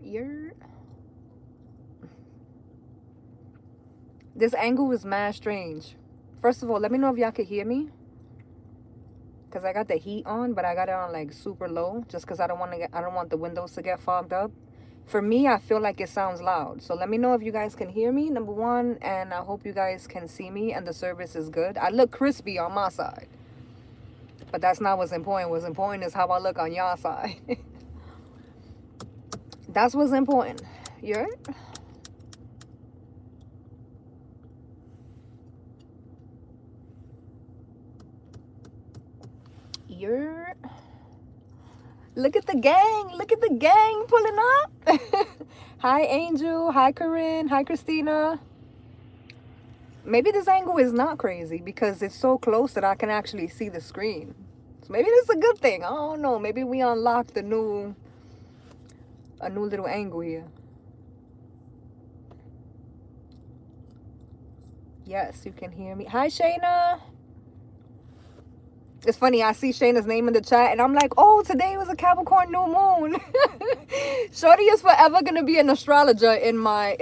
You're. This angle is mad strange. First of all, let me know if y'all can hear me. Cause I got the heat on, but I got it on like super low, just cause I don't want the windows to get fogged up. For me, I feel like it sounds loud. So let me know if you guys can hear me, number one, and I hope you guys can see me and the service is good. I look crispy on my side, but that's not what's important. What's important is how I look on y'all side. That's what's important. You're. You're. Look at the gang. Look at the gang pulling up. Hi, Angel. Hi, Corinne. Hi, Christina. Maybe this angle is not crazy because it's so close that I can actually see the screen. So maybe this is a good thing. I don't know. Maybe we unlocked a new little angle here. Yes, you can hear me. Hi, Shayna. It's funny, I see Shayna's name in the chat and I'm like, oh, today was a Capricorn new moon. Shorty is forever gonna be an astrologer in my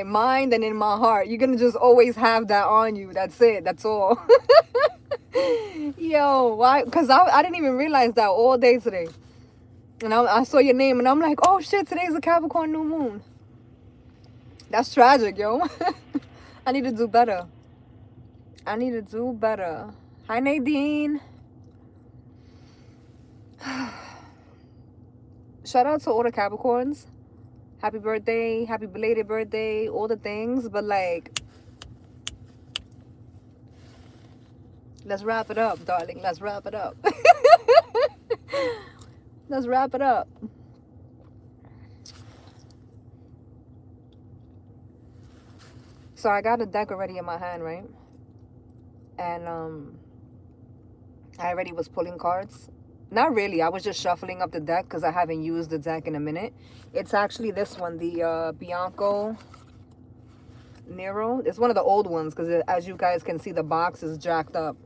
mind and in my heart. You're gonna just always have that on you. That's it. That's all. Yo, why? Because I didn't even realize that all day today. And I saw your name and I'm like, oh shit, today's a Capricorn new moon. That's tragic, yo. I need to do better. I need to do better. Hi, Nadine. Shout out to all the Capricorns. Happy birthday, happy belated birthday, all the things. But like, let's wrap it up, darling. Let's wrap it up. Let's wrap it up. So I got a deck already in my hand, right? And I already was pulling cards. Not really. I was just shuffling up the deck because I haven't used the deck in a minute. It's actually this one, the Bianco Nero. It's one of the old ones because as you guys can see, the box is jacked up.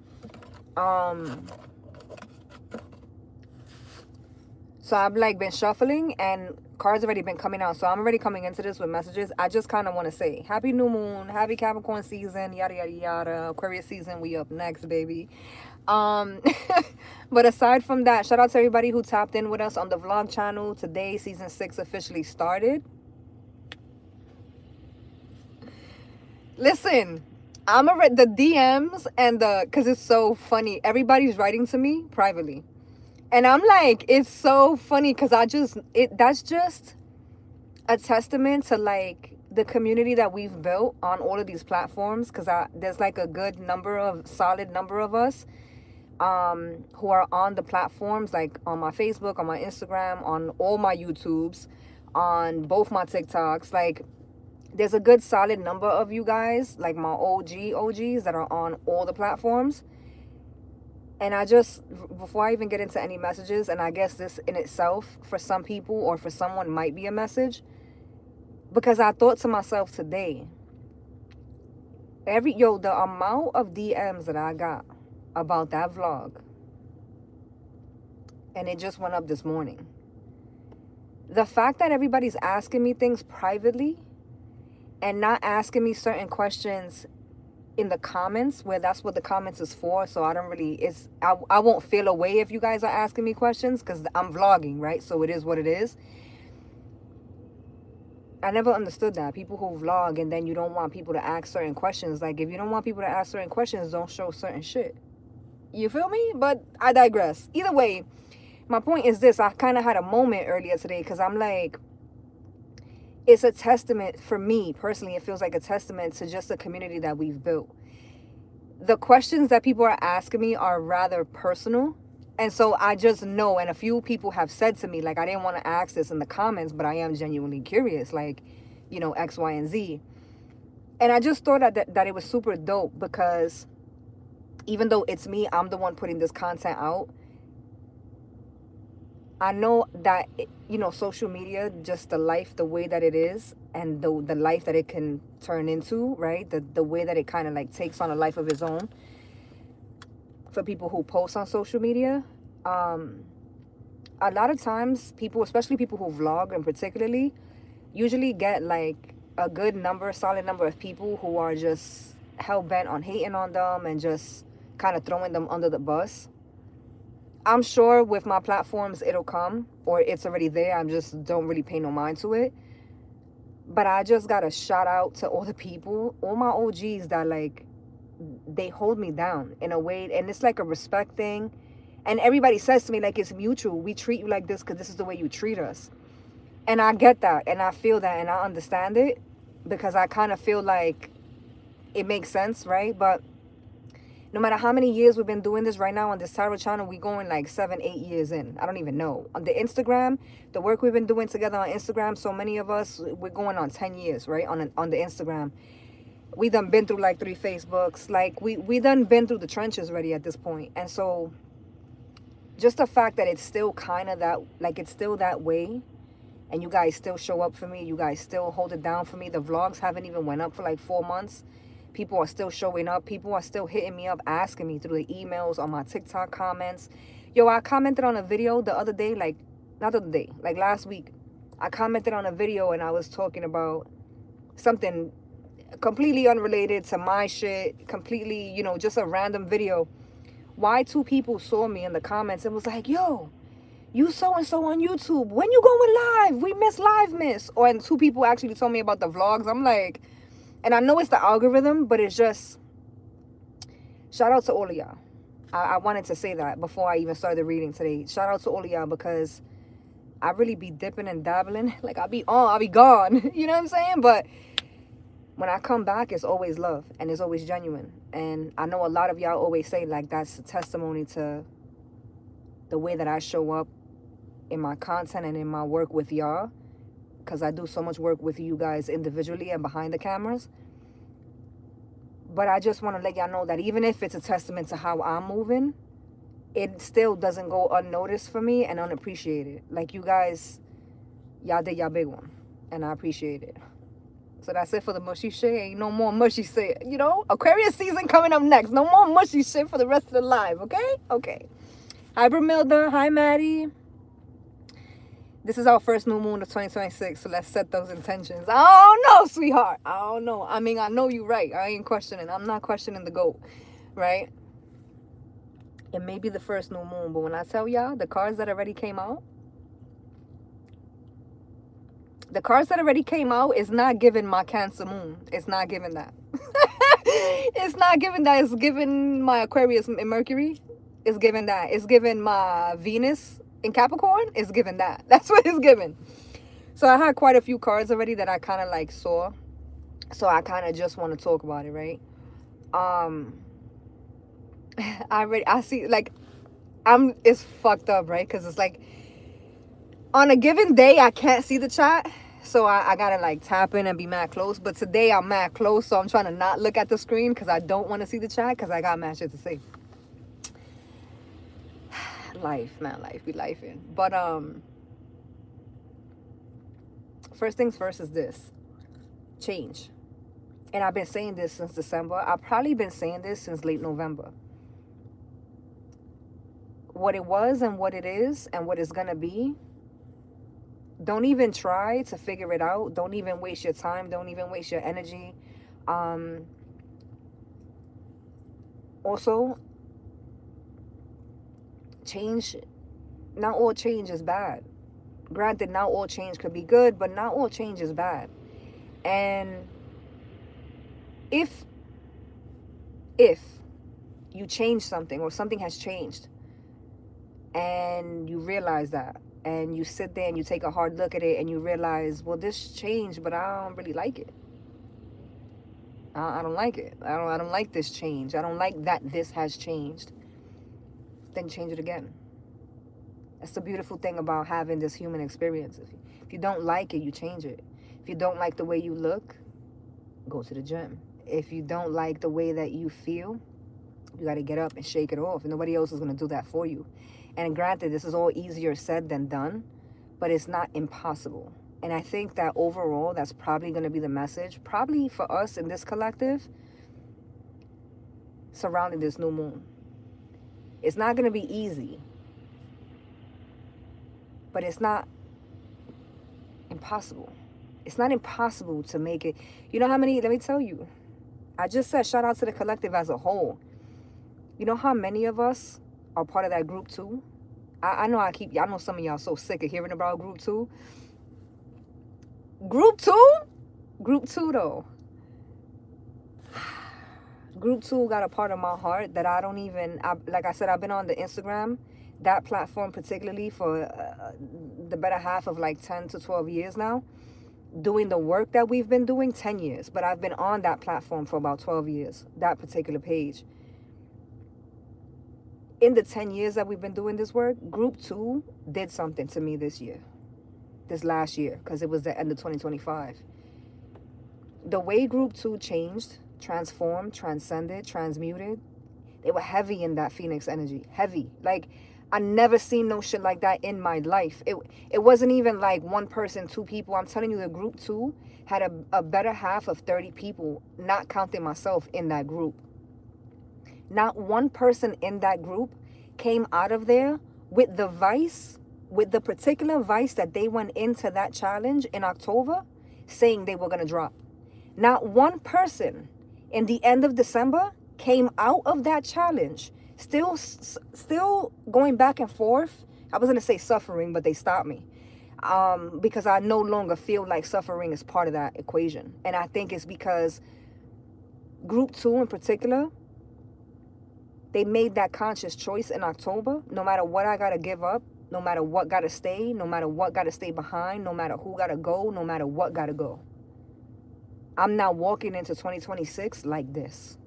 So I've like been shuffling and cards already been coming out. So I'm already coming into this with messages. I just kind of want to say happy new moon, happy Capricorn season, yada yada yada. Aquarius season, we up next, baby. But aside from that, shout out to everybody who tapped in with us on the vlog channel. Today season 6 officially started. Listen, I'm gonna read the DMs and because it's so funny, everybody's writing to me privately and I'm like, it's so funny because that's just a testament to like the community that we've built on all of these platforms, because there's like a good solid number of us who are on the platforms, like on my Facebook, on my Instagram, on all my YouTubes, on both my TikToks. Like there's a good solid number of you guys, like my OGs that are on all the platforms. And before I even get into any messages, and I guess this in itself for some people or for someone might be a message, because I thought to myself today, the amount of DMs that I got about that vlog, and it just went up this morning. The fact that everybody's asking me things privately and not asking me certain questions in the comments, where that's what the comments is for. So I don't really, I won't feel away if you guys are asking me questions because I'm vlogging, right? So it is what it is. I never understood that. People who vlog and then you don't want people to ask certain questions. Like if you don't want people to ask certain questions, don't show certain shit. You feel me? But I digress. Either way, my point is this. I kind of had a moment earlier today because I'm like, it's a testament for me personally. It feels like a testament to just the community that we've built. The questions that people are asking me are rather personal. And so I just know, and a few people have said to me, like, I didn't want to ask this in the comments, but I am genuinely curious, like, you know, X, Y, and Z. And I just thought that it was super dope because even though it's me, I'm the one putting this content out. I know that, you know, social media, just the life, the way that it is, and the life that it can turn into, right? The way that it kind of like takes on a life of its own for people who post on social media. a lot of times people, especially people who vlog and particularly, usually get like a good number, solid number of people who are just hell bent on hating on them and just kind of throwing them under the bus. I'm sure with my platforms it'll come, or it's already there. I just don't really pay no mind to it. But I just got to shout out to all the people, all my OGs that like, they hold me down in a way, and it's like a respect thing. And everybody says to me like, it's mutual. We treat you like this because this is the way you treat us. And I get that, and I feel that, and I understand it, because I kind of feel like it makes sense, right? But no matter how many years we've been doing this, right now on this tarot channel, we going like 7-8 years in. I don't even know. On the Instagram, the work we've been doing together on Instagram, so many of us, we're going on 10 years, right? On the Instagram. We done been through like 3 Facebooks. Like we done been through the trenches already at this point. And so just the fact that it's still kind of that, like it's still that way, and you guys still show up for me, you guys still hold it down for me. The vlogs haven't even went up for like 4 months. People are still showing up. People are still hitting me up, asking me through the emails, on my TikTok comments. Yo, I commented on a video the other day, like, not the other day, like last week. I commented on a video and I was talking about something completely unrelated to my shit, completely, you know, just a random video. Why 2 people saw me in the comments and was like, yo, you so-and-so on YouTube. When you going live? We miss live, miss. Or, and 2 people actually told me about the vlogs. I'm like, and I know it's the algorithm, but it's just, shout out to all of y'all. I wanted to say that before I even started reading today. Shout out to all of y'all, because I really be dipping and dabbling. Like, I'll be gone. You know what I'm saying? But when I come back, it's always love, and it's always genuine. And I know a lot of y'all always say, like, that's a testimony to the way that I show up in my content and in my work with y'all, because I do so much work with you guys individually and behind the cameras. But I just want to let y'all know that even if it's a testament to how I'm moving, it still doesn't go unnoticed for me and unappreciated. Like, you guys, y'all did y'all big one, and I appreciate it. So that's it for the mushy shit. Ain't no more mushy shit. You know, Aquarius season coming up next. No more mushy shit for the rest of the live, okay? Okay. Hi, Bramilda. Hi, Maddie. This is our first new moon of 2026, so let's set those intentions. I don't know, sweetheart. I don't know. I mean, I know you right. I ain't questioning. I'm not questioning the GOAT, right? It may be the first new moon, but when I tell y'all, the cards that already came out, is not giving my Cancer moon. It's not giving that. It's not giving that. It's giving my Aquarius and Mercury. It's giving that. It's giving my Venus in Capricorn. It's giving that. That's what it's giving. So I had quite a few cards already that I kind of like saw. So I kind of just want to talk about it, right? I see, like, it's fucked up, right? Because it's like, on a given day, I can't see the chat. So I gotta like tap in and be mad close. But today I'm mad close, so I'm trying to not look at the screen because I don't want to see the chat, because I got mad shit to say. Life, man, life be lifing. But first things first is this: change. And I've been saying this since December. I've probably been saying this since late November. What it was and what it is and what it's gonna be, don't even try to figure it out. Don't even waste your time. Don't even waste your energy. Also, change, not all change is bad. Granted, not all change could be good, but not all change is bad. And if you change something, or something has changed, and you realize that, and you sit there and you take a hard look at it and you realize, well, this changed, but I don't really like it. I don't like it. I don't like this change. I don't like that this has changed. Then change it again. That's the beautiful thing about having this human experience. If you don't like it, you change it. If you don't like the way you look, go to the gym. If you don't like the way that you feel, you got to get up and shake it off. And nobody else is going to do that for you. And granted, this is all easier said than done, but it's not impossible. And I think that overall, that's probably going to be the message, probably for us in this collective, surrounding this new moon. It's not going to be easy. but it's not impossible. It's not impossible to make it. You know how many, let me tell you, I just said shout out to the collective as a whole. You know how many of us are part of that group too? I know I know some of y'all so sick of hearing about group two. Group two? Group two though. Group two got a part of my heart that I don't even, like I said, I've been on the Instagram, that platform particularly for the better half of like 10 to 12 years now. Doing the work that we've been doing, 10 years. But I've been on that platform for about 12 years, that particular page. In the 10 years that we've been doing this work, Group 2 did something to me this year. This last year, because it was the end of 2025. The way Group 2 changed, transformed, transcended, transmuted, they were heavy in that Phoenix energy. Heavy. Like, I never seen no shit like that in my life. It wasn't even like one person, two people. I'm telling you, the Group 2 had a better half of 30 people, not counting myself, in that group. Not one person in that group came out of there with the vice, with the particular vice that they went into that challenge in October saying they were going to drop. Not one person in the end of December came out of that challenge still going back and forth. I was going to say suffering, but they stopped me. Because I no longer feel like suffering is part of that equation. And I think it's because Group 2 in particular, they made that conscious choice in October. No matter what I got to give up, no matter what got to stay, no matter what got to stay behind, no matter who got to go, no matter what got to go. I'm now walking into 2026 like this.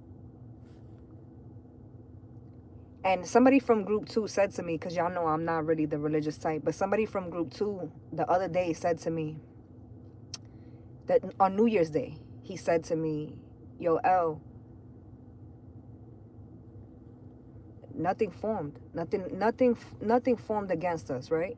And somebody from Group 2 said to me, because y'all know I'm not really the religious type, but somebody from Group 2 the other day said to me, that on New Year's Day, he said to me, yo, L, nothing formed. Nothing formed against us, right?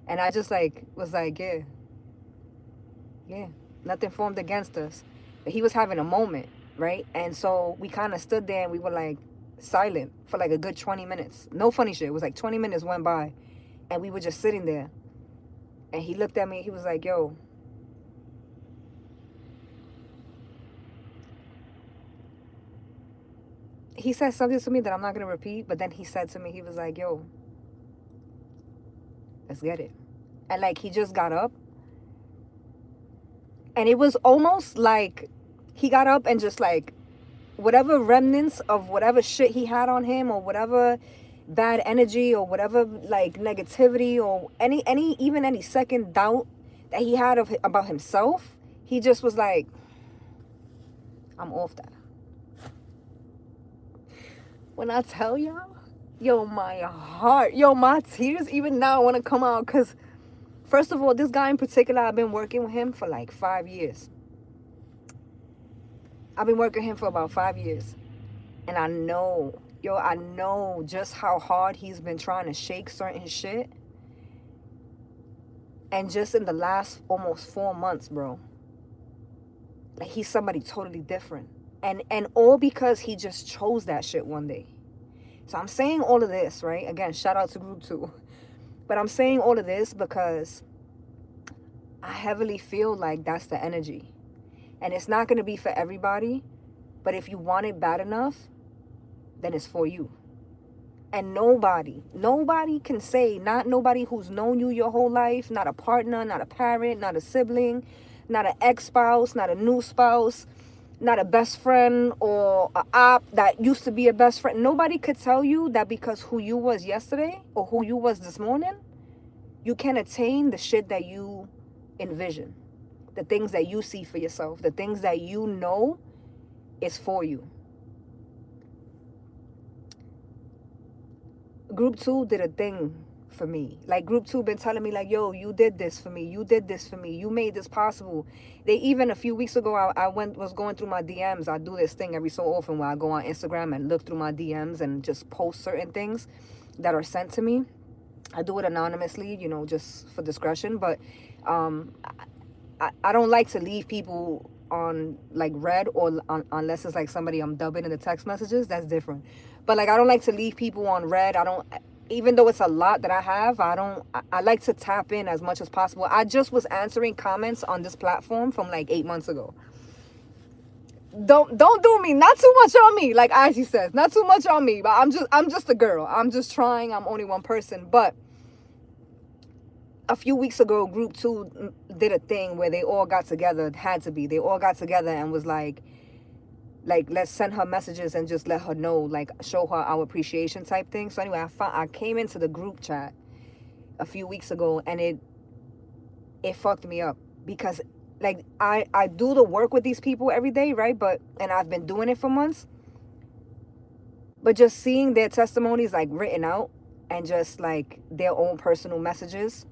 And I just was like, yeah, nothing formed against us. But he was having a moment, right? And so we kind of stood there and we were like silent for like a good 20 minutes. No funny shit. It was like 20 minutes went by and we were just sitting there. And he looked at me. He was like, yo, he said something to me that I'm not going to repeat. But then he said to me, he was like, yo, let's get it. And like, he just got up. And it was almost like he got up and just like whatever remnants of whatever shit he had on him or whatever bad energy or whatever like negativity or any second doubt that he had about himself, he just was like, I'm off that. When I tell y'all, yo, my heart, yo, my tears even now want to come out because first of all, this guy in particular, I've been working with him for like 5 years. I've been working with him for about 5 years. And I know just how hard he's been trying to shake certain shit. And just in the last almost 4 months, bro, like he's somebody totally different. And all because he just chose that shit one day. So I'm saying all of this, right? Again, shout out to Group 2. But I'm saying all of this because I heavily feel like that's the energy. And it's not going to be for everybody. But if you want it bad enough, then it's for you. And nobody can say, not nobody who's known you your whole life, not a partner, not a parent, not a sibling, not an ex-spouse, not a new spouse, not a best friend or an op that used to be a best friend. Nobody could tell you that because who you was yesterday or who you was this morning, you can attain the shit that you envision. The things that you see for yourself. The things that you know is for you. Group 2 did a thing for me. Like Group 2 been telling me like, yo, you did this for me. You did this for me. You made this possible. They even a few weeks ago, I was going through my DMs. I do this thing every so often where I go on Instagram and look through my DMs and just post certain things that are sent to me. I do it anonymously, you know, just for discretion. But I don't like to leave people on like read or unless it's like somebody I'm dubbing in the text messages. That's different. But like I don't like to leave people on read. even though it's a lot that I have, I like to tap in as much as possible. I just was answering comments on this platform from like 8 months ago. Don't do me, not too much on me, like Izzy says, not too much on me, but I'm just a girl. I'm just trying. I'm only one person. But a few weeks ago, group 2 did a thing where they all got together. It had to be. They all got together and was like, let's send her messages and just let her know, like, show her our appreciation type thing. So anyway, I came into the group chat a few weeks ago, and it fucked me up, because like I do the work with these people every day, right? And I've been doing it for months, but just seeing their testimonies like written out, and just like their own personal messages,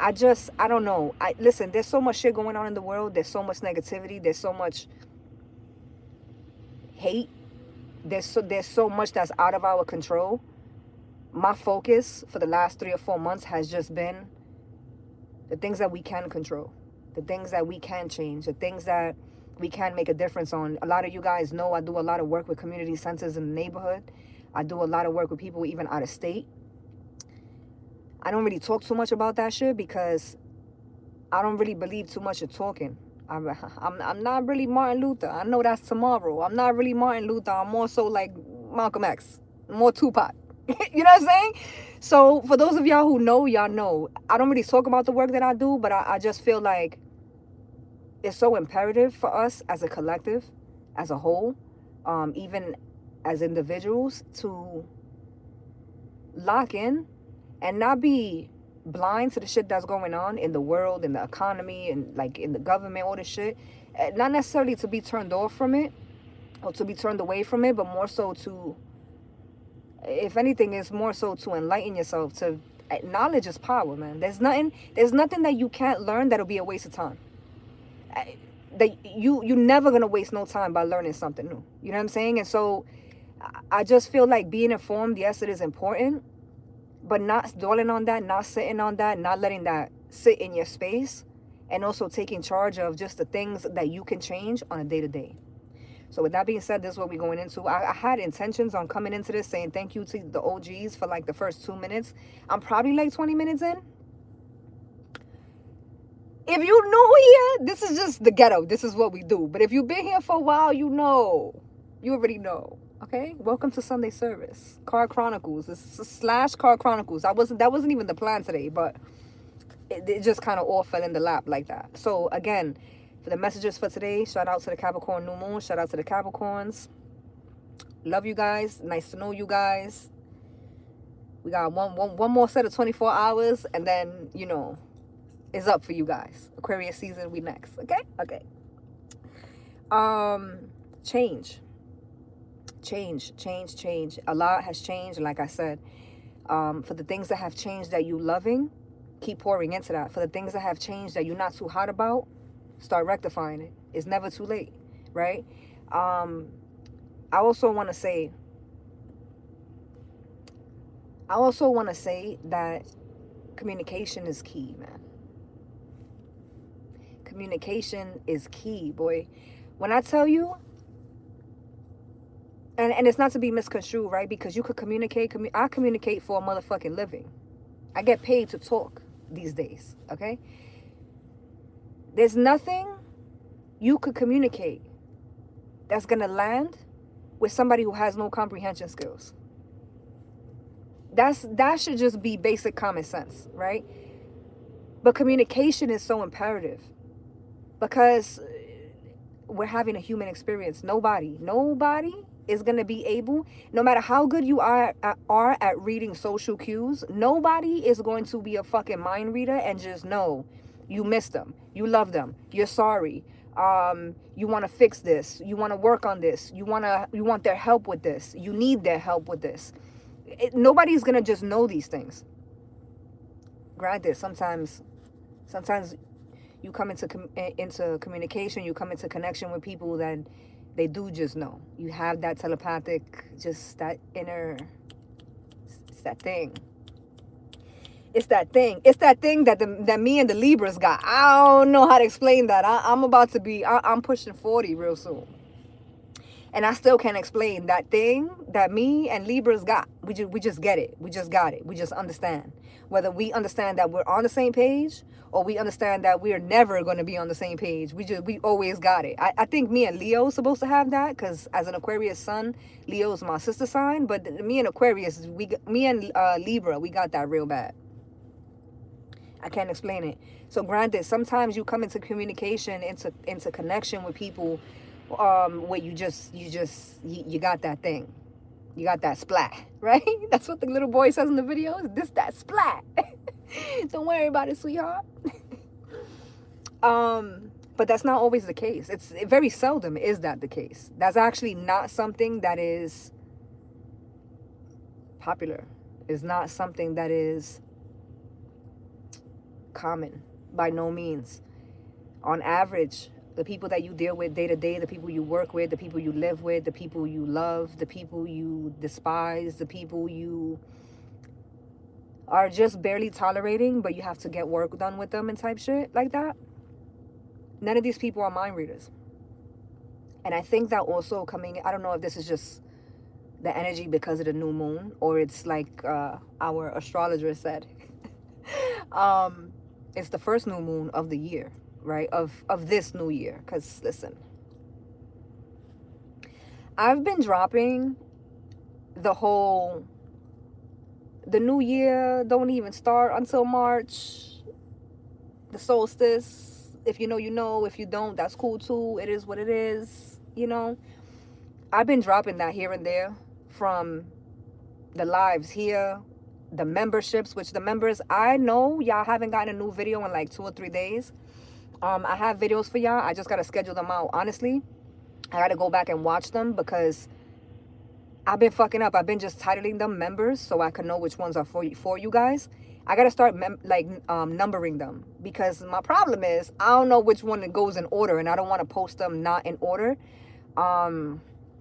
I don't know. Listen, there's so much shit going on in the world. There's so much negativity. There's so much hate. There's so much that's out of our control. My focus for the last 3 or 4 months has just been the things that we can control, the things that we can change, the things that we can make a difference on. A lot of you guys know I do a lot of work with community centers in the neighborhood. I do a lot of work with people even out of state. I don't really talk too much about that shit because I don't really believe too much in talking. I'm not really Martin Luther. I know that's tomorrow. I'm not really Martin Luther. I'm more so like Malcolm X, more Tupac. You know what I'm saying? So for those of y'all who know, y'all know. I don't really talk about the work that I do, but I just feel like it's so imperative for us as a collective, as a whole, even as individuals, to lock in and not be blind to the shit that's going on in the world, in the economy, and like in the government, all this shit. Not necessarily to be turned off from it or to be turned away from it, but more so to, if anything, is more so to enlighten yourself. To knowledge is power, man. There's nothing that you can't learn that'll be a waste of time. That you're never gonna waste no time by learning something new. You know what I'm saying? And so I just feel like being informed, yes, it is important, but not dwelling on that, not sitting on that, not letting that sit in your space, and also taking charge of just the things that you can change on a day-to-day. So with that being said, this is what we're going into. I had intentions on coming into this saying thank you to the OGs for like the first 2 minutes. I'm probably like 20 minutes in. If you new here, this is just the ghetto. This is what we do. But if you've been here for a while, you know. You already know. Okay? Welcome to Sunday service. Car Chronicles. It's / Car Chronicles. That wasn't even the plan today, but it just kind of all fell in the lap like that. So again, for the messages for today, shout out to the Capricorn New Moon. Shout out to the Capricorns. Love you guys. Nice to know you guys. We got one more set of 24 hours, and then, you know, it's up for you guys. Aquarius season, we next. Okay. Change. A lot has changed. And like I said, for the things that have changed that you loving, keep pouring into that. For the things that have changed that you're not too hot about, start rectifying it. It's never too late, right? I also want to say that communication is key, man. Communication is key, boy. When I tell you, and it's not to be misconstrued, right? Because you could communicate. I communicate for a motherfucking living. I get paid to talk these days, okay? There's nothing you could communicate that's going to land with somebody who has no comprehension skills. That should just be basic common sense, right? But communication is so imperative because we're having a human experience. Nobody is going to be able, no matter how good you are at reading social cues, nobody is going to be a fucking mind reader and just know you missed them, you love them, you're sorry, you want to fix this, you want to work on this, you want their help with this, you need their help with this. Nobody's going to just know these things. Granted, sometimes you come into communication, you come into connection with people that they do just know. You have that telepathic, just that inner, it's that thing. It's that thing that me and the Libras got. I don't know how to explain that. I'm pushing 40 real soon. And I still can't explain that thing that me and Libras got. We just get it. We just got it. We just understand. Whether we understand that we're on the same page or we understand that we're never going to be on the same page. We always got it. I think me and Leo's supposed to have that because as an Aquarius sun, Leo's my sister sign. But me and Aquarius, me and Libra, we got that real bad. I can't explain it. So granted, sometimes you come into communication, into connection with people, where you got that thing. You got that splat, right? That's what the little boy says in the video. This, that splat. Don't worry about it, sweetheart. But that's not always the case. It's very seldom is that the case. That's actually not something that is popular. It's not something that is common by no means. On average, the people that you deal with day to day, the people you work with, the people you live with, the people you love, the people you despise, the people you are just barely tolerating, but you have to get work done with them and type shit like that. None of these people are mind readers. And I think that also coming, I don't know if this is just the energy because of the new moon, or it's like our astrologer said. It's the first new moon of the year, right? Of this new year. Because listen, I've been dropping the new year don't even start until March. The solstice. If you know, you know. If you don't, that's cool too. It is what it is, you know. I've been dropping that here and there from the lives here, the memberships, which the members, I know y'all haven't gotten a new video in like 2 or 3 days. I have videos for y'all. I just got to schedule them out. Honestly, I got to go back and watch them because I've been fucking up. I've been just titling them members so I can know which ones are for you guys. I got to start numbering them because my problem is I don't know which one it goes in order and I don't want to post them not in order.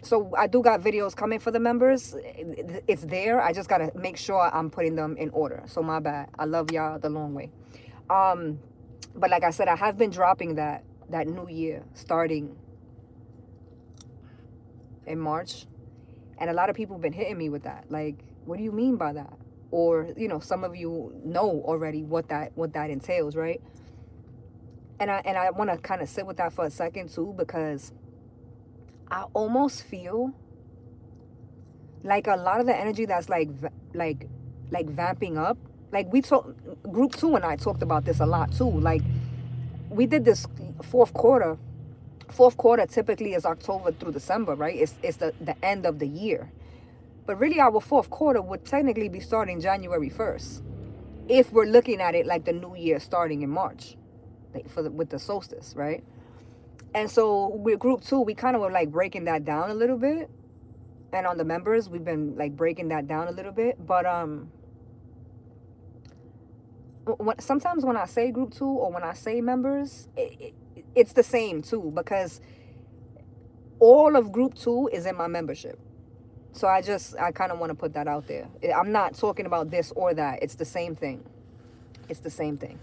So I do got videos coming for the members. It's there. I just got to make sure I'm putting them in order. So my bad. I love y'all the long way. But like I said, I have been dropping that new year starting in March. And a lot of people have been hitting me with that. Like, what do you mean by that? Or, you know, some of you know already what that entails, right? And I want to kind of sit with that for a second too, because I almost feel like a lot of the energy that's like vamping up. Like group 2 and I talked about this a lot too. Like we did this fourth quarter. Fourth quarter typically is October through December, right? It's the end of the year. But really our fourth quarter would technically be starting January 1st. If we're looking at it like the new year starting in March with the solstice, right? And so with group 2, we kind of were like breaking that down a little bit. And on the members, we've been like breaking that down a little bit. But sometimes when I say group 2 or when I say members, it's the same too, because all of group 2 is in my membership. So I kind of want to put that out there. I'm not talking about this or that. It's the same thing. It's the same thing.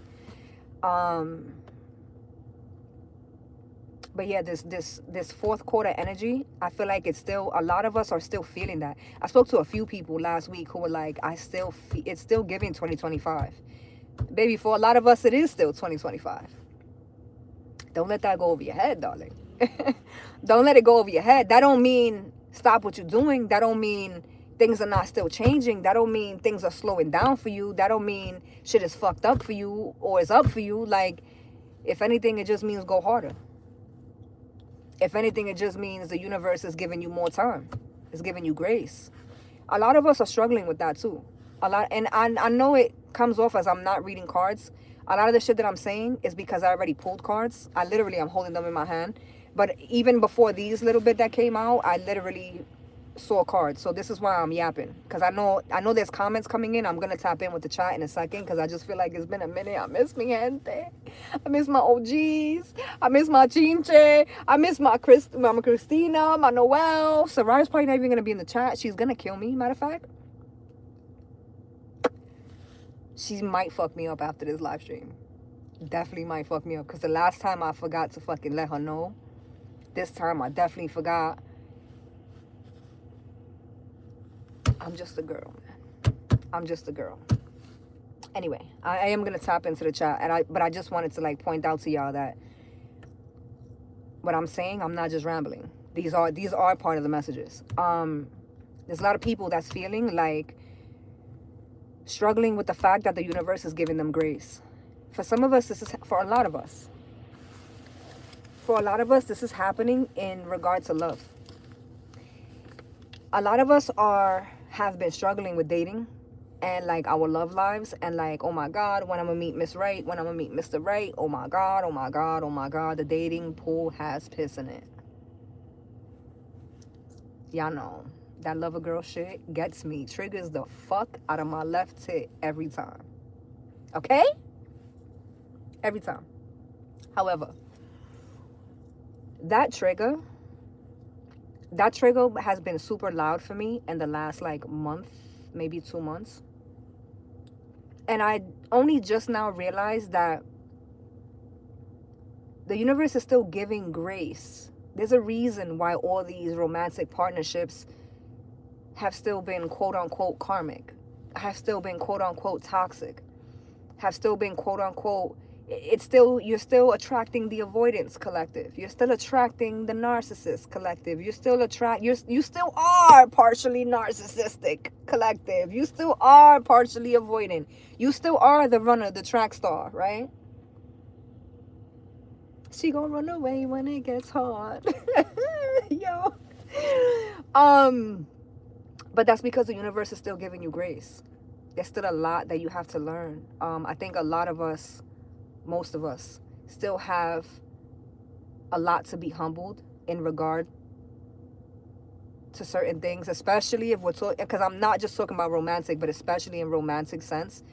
But yeah, this fourth quarter energy, I feel like it's still, a lot of us are still feeling that. I spoke to a few people last week who were like, it's still giving 2025. Baby, for a lot of us, it is still 2025. Don't let that go over your head, darling. Don't let it go over your head. That don't mean stop what you're doing. That don't mean things are not still changing. That don't mean things are slowing down for you. That don't mean shit is fucked up for you or is up for you. Like, if anything, it just means go harder. If anything, it just means the universe is giving you more time. It's giving you grace. A lot of us are struggling with that too. And I know it comes off as I'm not reading cards. A lot of the shit that I'm saying is because I already pulled cards. I'm holding them in my hand. But even before these little bit that came out, I literally saw cards. So this is why I'm yapping. Because I know there's comments coming in. I'm going to tap in with the chat in a second. Because I just feel like it's been a minute. I miss mi gente. I miss my OGs. I miss my Chinche. I miss my Mama Christina, my Noel. Sarai's probably not even going to be in the chat. She's going to kill me, matter of fact. She might fuck me up after this live stream. Definitely might fuck me up. Because the last time I forgot to fucking let her know. This time I definitely forgot. I'm just a girl, man. I'm just a girl. Anyway, I am gonna tap into the chat, but I just wanted to like point out to y'all that what I'm saying, I'm not just rambling. These are part of the messages. There's a lot of people that's feeling like struggling with the fact that the universe is giving them grace. For some of us, this is for a lot of us. For a lot of us, this is happening in regard to love. A lot of us have been struggling with dating and like our love lives, and like, oh my God, when I'm gonna meet Miss Right, when I'm gonna meet Mr. Right, oh my God, oh my God, oh my God, the dating pool has piss in it. Y'all know that lover girl shit gets me, triggers the fuck out of my left tit every time. Okay? Every time. However, that trigger has been super loud for me in the last like month, maybe 2 months. And I only just now realized that the universe is still giving grace. There's a reason why all these romantic partnerships have still been quote unquote karmic, have still been quote unquote toxic, have still been quote unquote, you're still attracting the avoidance collective. You're still attracting the narcissist collective. You still are partially narcissistic collective. You still are partially avoidant. You still are the runner, the track star, right? She gonna run away when it gets hard. Yo. But that's because the universe is still giving you grace. There's still a lot that you have to learn. I think a lot of us, most of us, still have a lot to be humbled in regard to certain things, especially if we're talking, because I'm not just talking about romantic, but especially in romantic sense.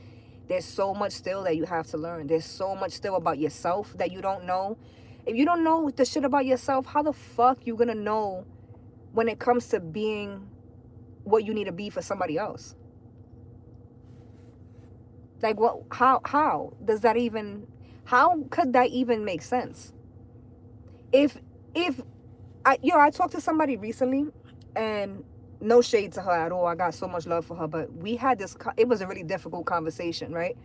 There's so much still that you have to learn. There's so much still about yourself that you don't know. If you don't know the shit about yourself, how the fuck you gonna know when it comes to being what you need to be for somebody else? Like, what? How does that even? How could that even make sense? If I talked to somebody recently, and no shade to her at all. I got so much love for her, but we had this. It was a really difficult conversation, right?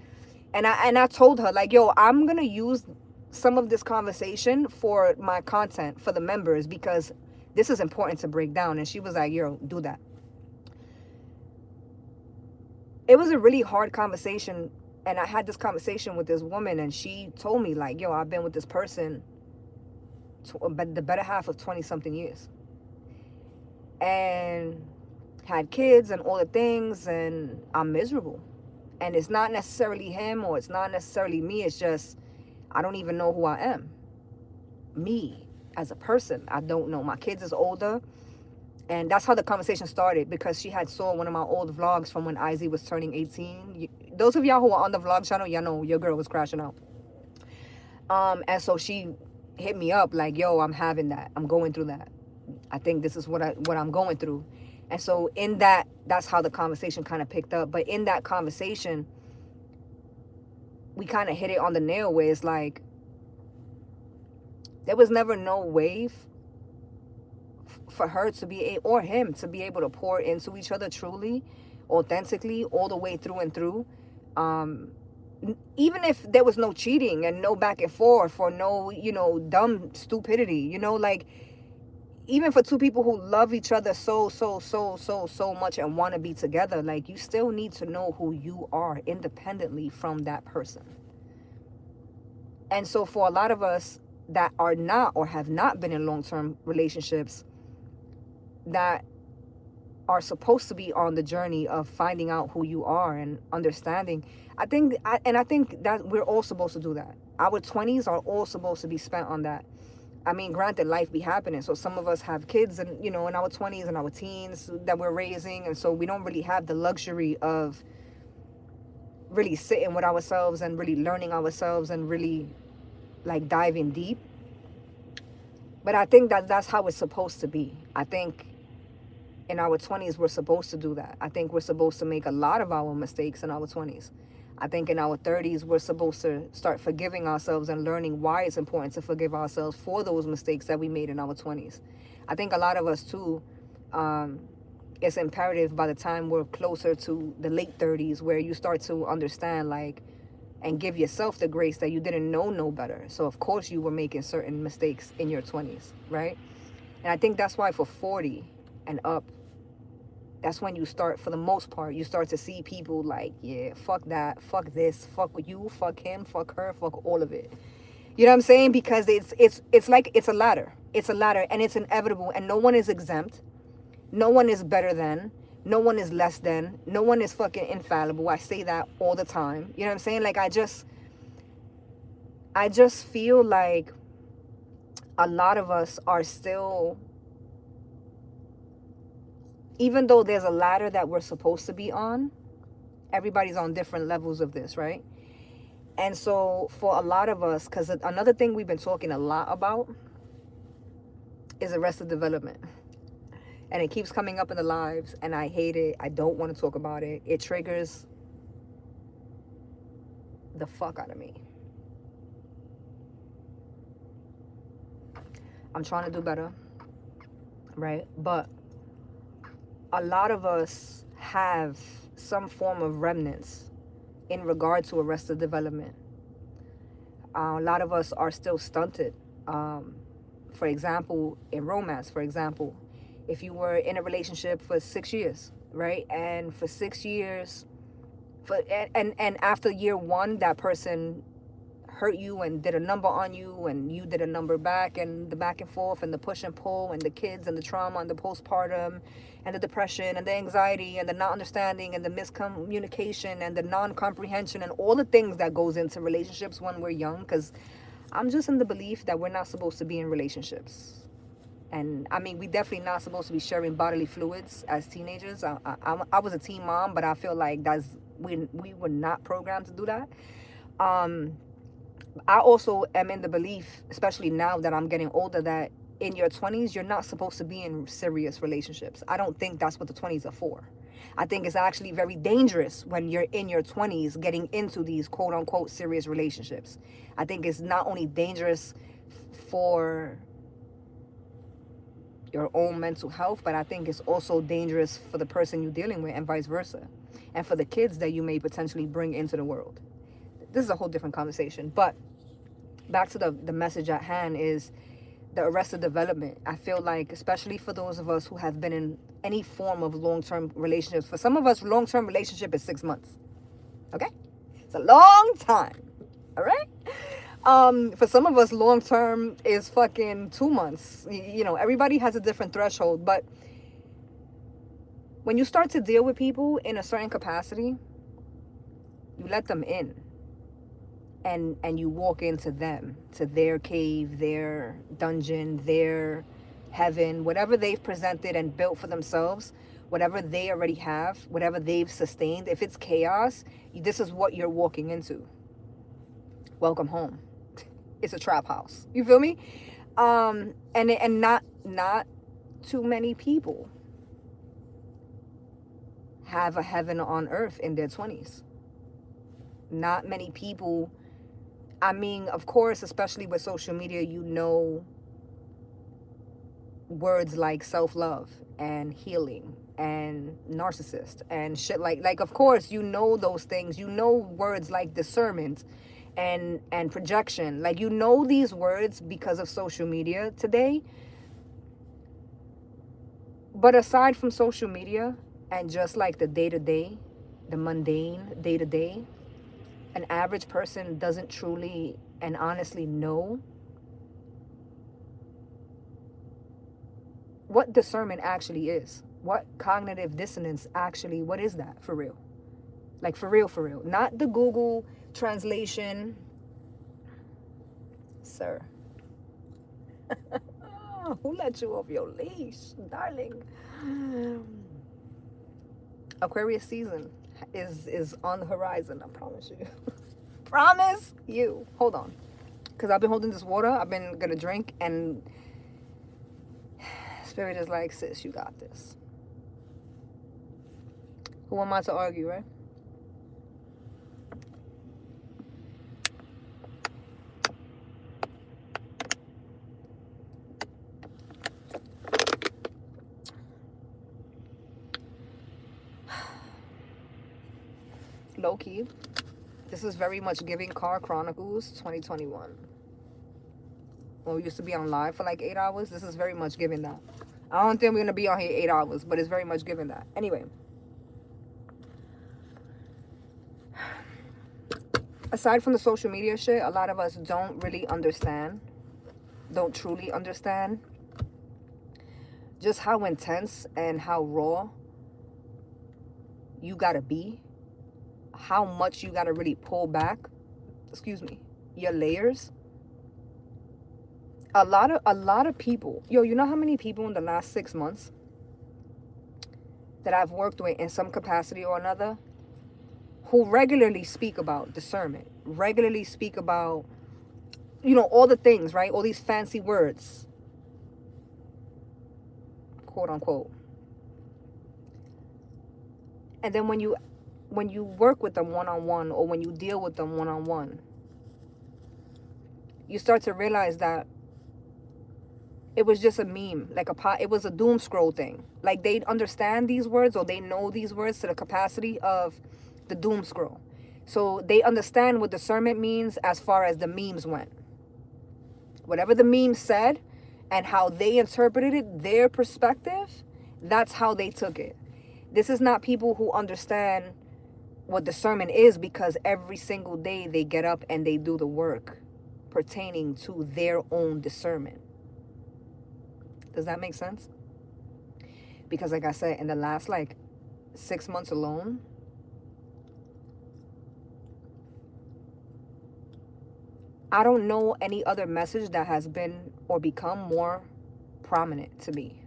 And I told her, like, yo, I'm gonna use some of this conversation for my content for the members because this is important to break down. And she was like, yo, do that. It was a really hard conversation, and I had this conversation with this woman, and she told me, like, yo, I've been with this person the better half of 20 something years, and had kids and all the things, and I'm miserable. And it's not necessarily him, or it's not necessarily me. It's just I don't even know who I am. Me as a person, I don't know. My kids is older. And that's how the conversation started, because she had saw one of my old vlogs from when Izzy was turning 18. Those of y'all who are on the vlog channel, y'all know your girl was crashing out. And so she hit me up like, yo, I'm having that. I'm going through that. I think this is what I'm going through. And so in that's how the conversation kind of picked up. But in that conversation, we kind of hit it on the nail, where it's like, there was never no way for her to be or him to be able to pour into each other truly, authentically, all the way through and through. Even if there was no cheating and no back and forth or no, dumb stupidity, like, even for two people who love each other so much and want to be together, like, you still need to know who you are independently from that person. And so for a lot of us that are not or have not been in long-term relationships, that are supposed to be on the journey of finding out who you are and understanding, I think that we're all supposed to do that. Our 20s are all supposed to be spent on that. I mean, granted, life be happening. So some of us have kids and, in our 20s and our teens that we're raising. And so we don't really have the luxury of really sitting with ourselves and really learning ourselves and really like diving deep. But I think that's how it's supposed to be. I think in our 20s, we're supposed to do that. I think we're supposed to make a lot of our mistakes in our 20s. I think in our 30s, we're supposed to start forgiving ourselves and learning why it's important to forgive ourselves for those mistakes that we made in our 20s. I think a lot of us too it's imperative by the time we're closer to the late 30s where you start to understand, like, and give yourself the grace that you didn't know no better. So of course you were making certain mistakes in your 20s, right? And I think that's why for 40 and up, that's when you start, for the most part, you start to see people like, yeah, fuck that, fuck this, fuck you, fuck him, fuck her, fuck all of it. You know what I'm saying? Because it's like it's a ladder. It's a ladder, and it's inevitable, and no one is exempt. No one is better than. No one is less than. No one is fucking infallible. I say that all the time. You know what I'm saying? Like I just feel like a lot of us are still, even though there's a ladder that we're supposed to be on, everybody's on different levels of this, right? And so for a lot of us, because another thing we've been talking a lot about is arrested development. And it keeps coming up in the lives, and I hate it. I don't want to talk about it. It triggers the fuck out of me. I'm trying to do better, right? But a lot of us have some form of remnants in regard to arrested development. A lot of us are still stunted. For example, in romance, for example, if you were in a relationship for 6 years, right? And for 6 years, and after year one, that person hurt you and did a number on you, and you did a number back, and the back and forth, and the push and pull, and the kids, and the trauma, and the postpartum, and the depression, and the anxiety, and the not understanding, and the miscommunication, and the non-comprehension, and all the things that goes into relationships when we're young. Because I'm just in the belief that we're not supposed to be in relationships. And I mean, we definitely not supposed to be sharing bodily fluids as teenagers. I was a teen mom, but I feel like we were not programmed to do that. I also am in the belief, especially now that I'm getting older, that in your 20s, you're not supposed to be in serious relationships. I don't think that's what the 20s are for. I think it's actually very dangerous when you're in your 20s getting into these quote unquote serious relationships. I think it's not only dangerous for your own mental health, but I think it's also dangerous for the person you're dealing with, and vice versa, and for the kids that you may potentially bring into the world. This is a whole different conversation, but back to the message at hand is the arrested development. I feel like, especially for those of us who have been in any form of long-term relationships, for some of us, long-term relationship is 6 months. Okay? It's a long time. All right? For some of us, long-term is fucking 2 months. You know, everybody has a different threshold, but when you start to deal with people in a certain capacity, you let them in. And you walk into them, to their cave, their dungeon, their heaven, whatever they've presented and built for themselves, whatever they already have, whatever they've sustained. If it's chaos, this is what you're walking into. Welcome home. It's a trap house. You feel me? And not too many people have a heaven on earth in their 20s. Not many people. I mean, of course, especially with social media, you know, words like self-love and healing and narcissist and shit like of course, you know those things. You know words like discernment and projection. Like, you know these words because of social media today. But aside from social media and just like the day-to-day, the mundane day-to-day, an average person doesn't truly and honestly know what discernment actually is. What cognitive dissonance actually, what is that for real? Like, for real, for real. Not the Google translation. Sir. Who let you off your leash, darling? Aquarius season is on the horizon, I promise you. Promise you. Hold on. Because I've been holding this water. I've been going to drink. And Spirit is like, sis, you got this. Who am I to argue, right? Low key. This is very much giving Car Chronicles 2021. When we used to be on live for like 8 hours, this is very much giving that. I don't think we're going to be on here 8 hours, but it's very much giving that. Anyway. Aside from the social media shit, a lot of us don't really understand, don't truly understand just how intense and how raw you gotta be, how much you gotta really pull back, your layers. A lot of people, you know how many people in the last 6 months that I've worked with in some capacity or another, who regularly speak about discernment, regularly speak about, all the things, right? All these fancy words, quote unquote. And then when you work with them one-on-one, or when you deal with them one-on-one, you start to realize that it was just a meme, it was a doom scroll thing. Like, they understand these words, or they know these words to the capacity of the doom scroll. So they understand what discernment means as far as the memes went. Whatever the meme said and how they interpreted it, their perspective, that's how they took it. This is not people who understand what discernment is, because every single day they get up and they do the work pertaining to their own discernment. Does that make sense? Because like I said, in the last 6 months alone, I don't know any other message that has been or become more prominent to me.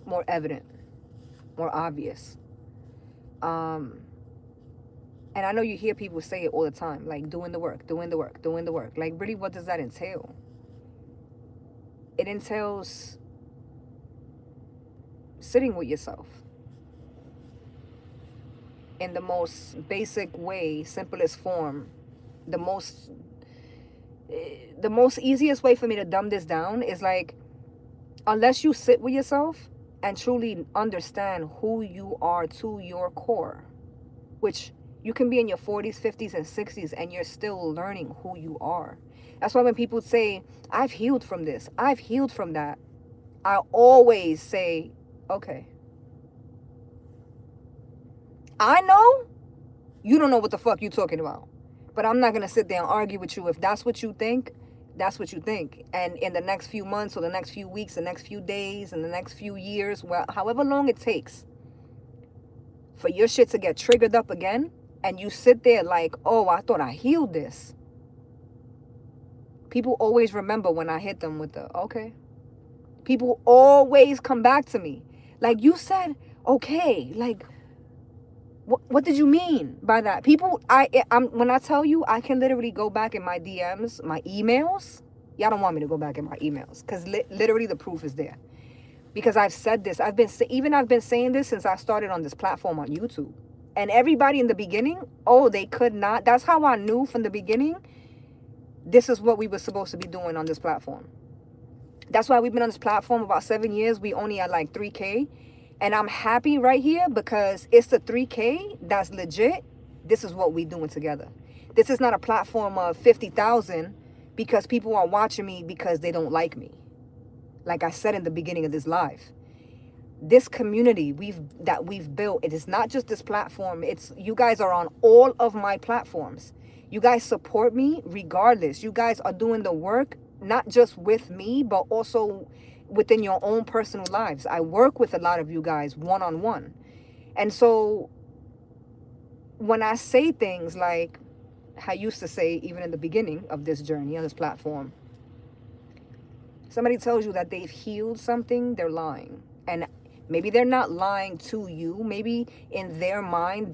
More evident. More obvious. And I know you hear people say it all the time, like doing the work, doing the work, doing the work. Like, really, what does that entail? It entails sitting with yourself in the most basic way, simplest form. The most easiest way for me to dumb this down is like, unless you sit with yourself and truly understand who you are to your core, which you can be in your 40s, 50s, and 60s, and you're still learning who you are. That's why when people say, I've healed from this, I've healed from that, I always say, okay. I know you don't know what the fuck you talking about. But I'm not going to sit there and argue with you. If that's what you think, that's what you think. And in the next few months, or the next few weeks, the next few days, and the next few years, well, however long it takes for your shit to get triggered up again, and you sit there like, oh, I thought I healed this. People always remember when I hit them with the, okay. People always come back to me. Like, you said, okay, like, what did you mean by that? People, when I tell you, I can literally go back in my DMs, my emails. Y'all don't want me to go back in my emails, because literally the proof is there. Because I've said this. I've been saying this since I started on this platform on YouTube. And everybody in the beginning, they could not. That's how I knew from the beginning, this is what we were supposed to be doing on this platform. That's why we've been on this platform about 7 years. We only at like 3K. And I'm happy right here, because it's the 3K that's legit. This is what we're doing together. This is not a platform of 50,000 because people are watching me because they don't like me. Like I said in the beginning of this live, this community that we've built, it is not just this platform. It's, you guys are on all of my platforms. You guys support me regardless. You guys are doing the work, not just with me, but also within your own personal lives. I work with a lot of you guys one-on-one. And so when I say things like I used to say, even in the beginning of this journey on this platform, somebody tells you that they've healed something, they're lying. And maybe they're not lying to you. Maybe in their mind,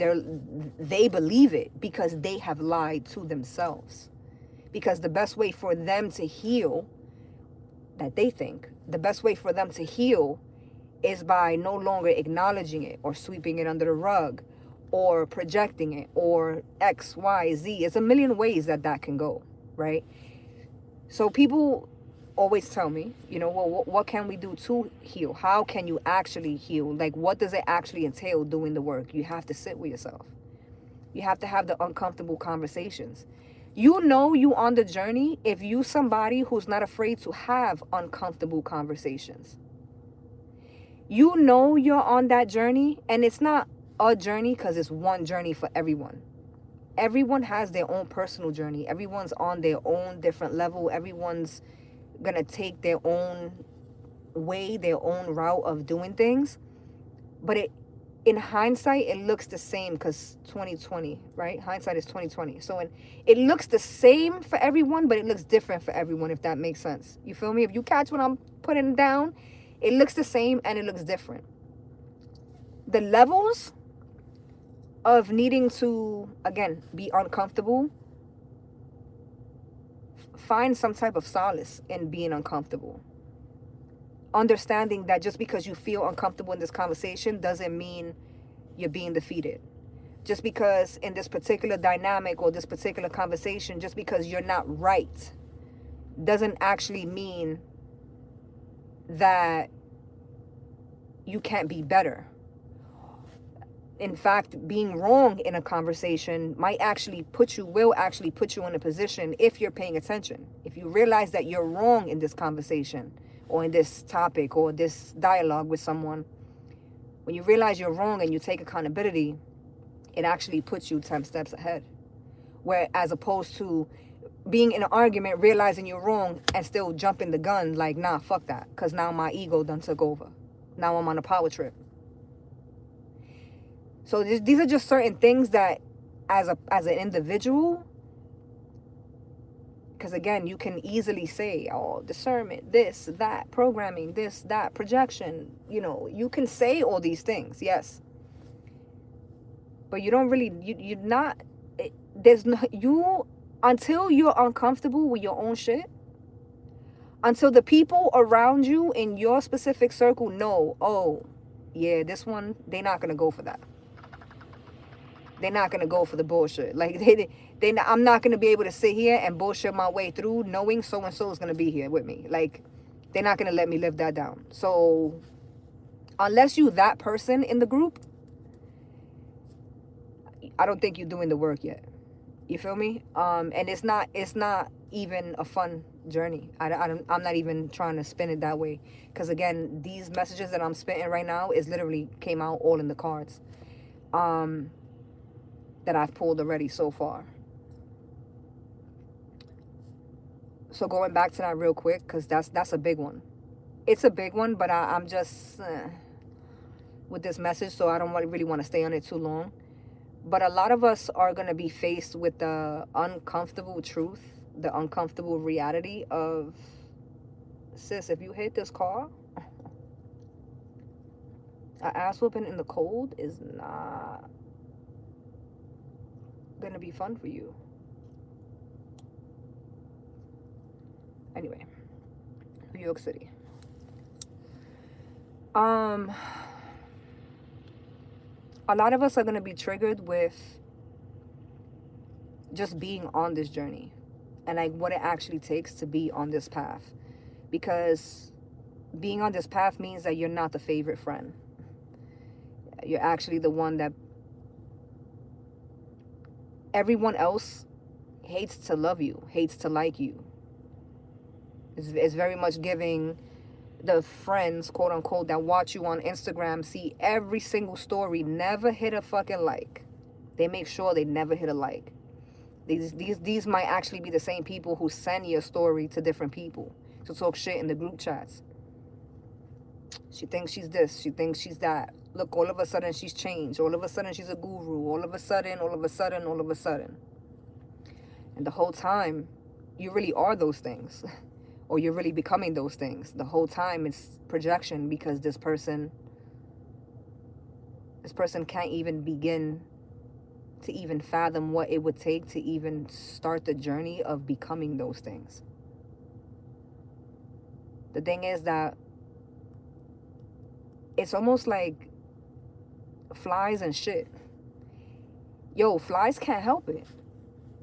they believe it because they have lied to themselves. Because the best way for them to heal, that they think, the best way for them to heal is by no longer acknowledging it or sweeping it under the rug or projecting it or X, Y, Z. It's a million ways that can go, right? So people always tell me, well, what can we do to heal? How can you actually heal? Like, what does it actually entail doing the work? You have to sit with yourself. You have to have the uncomfortable conversations. You on the journey if you somebody who's not afraid to have uncomfortable conversations. You're on that journey, and it's not a journey because it's one journey for everyone. Everyone has their own personal journey. Everyone's on their own different level. Everyone's gonna take their own way, their own route of doing things. But in hindsight, it looks the same because 2020, right? Hindsight is 2020. So it looks the same for everyone, but it looks different for everyone, if that makes sense. You feel me? If you catch what I'm putting down, it looks the same and it looks different. The levels of needing to, again, be uncomfortable, find some type of solace in being uncomfortable. Understanding that just because you feel uncomfortable in this conversation doesn't mean you're being defeated. Just because in this particular dynamic or this particular conversation, just because you're not right, doesn't actually mean that you can't be better. In fact, being wrong in a conversation will actually put you in a position, if you're paying attention. If you realize that you're wrong in this conversation or in this topic or this dialogue with someone, when you realize you're wrong and you take accountability, it actually puts you 10 steps ahead. Where as opposed to being in an argument, realizing you're wrong and still jumping the gun like, nah, fuck that. Because now my ego done took over. Now I'm on a power trip. So these are just certain things that as an individual, because again, you can easily say, oh, discernment, this, that, programming, this, that, projection. You can say all these things, yes. But you don't really, you're not, there's no, until you're uncomfortable with your own shit, until the people around you in your specific circle know, oh, yeah, this one, they're not going to go for that. They're not going to go for the bullshit. Like, I'm not going to be able to sit here and bullshit my way through knowing so-and-so is going to be here with me. Like, they're not going to let me live that down. So, unless you that person in the group, I don't think you're doing the work yet. You feel me? And it's not even a fun journey. I'm not even trying to spin it that way. Because, again, these messages that I'm spitting right now is literally came out all in the cards. That I've pulled already so far. So going back to that real quick, because that's a big one. It's a big one, but I'm just with this message, so I don't really want to stay on it too long. But a lot of us are going to be faced with the uncomfortable truth, the uncomfortable reality of, sis, if you hate this car, an ass whooping in the cold is not gonna be fun for you. Anyway, New York City. A lot of us are gonna be triggered with just being on this journey and like what it actually takes to be on this path. Because being on this path means that you're not the favorite friend. You're actually the one that everyone else hates to love you, hates to like you. It's very much giving the friends, quote unquote, that watch you on Instagram, see every single story, never hit a fucking like. They make sure they never hit a like. These might actually be the same people who send your story to different people to talk shit in the group chats. She thinks she's this, she thinks she's that. Look, all of a sudden she's changed. All of a sudden she's a guru. All of a sudden. And the whole time, you really are those things. Or you're really becoming those things. The whole time it's projection, because this person can't even begin to even fathom what it would take to even start the journey of becoming those things. The thing is that it's almost like flies and shit. Yo, flies can't help it.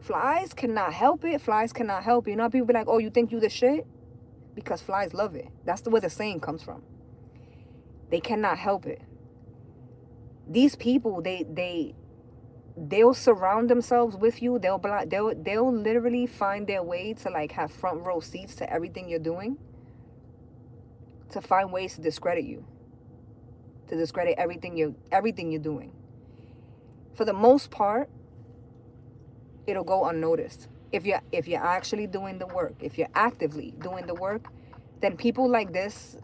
Flies cannot help it. Flies cannot help it. You know how people be like, oh, you think you the shit? because flies love it. That's where the saying comes from. They cannot help it. These people, they'll surround themselves with you. They'll literally find their way to like have front row seats to everything you're doing, to find ways to discredit you, to discredit everything you're doing. For the most part, it'll go unnoticed. If you're actually doing the work, if you're actively doing the work, then people like this,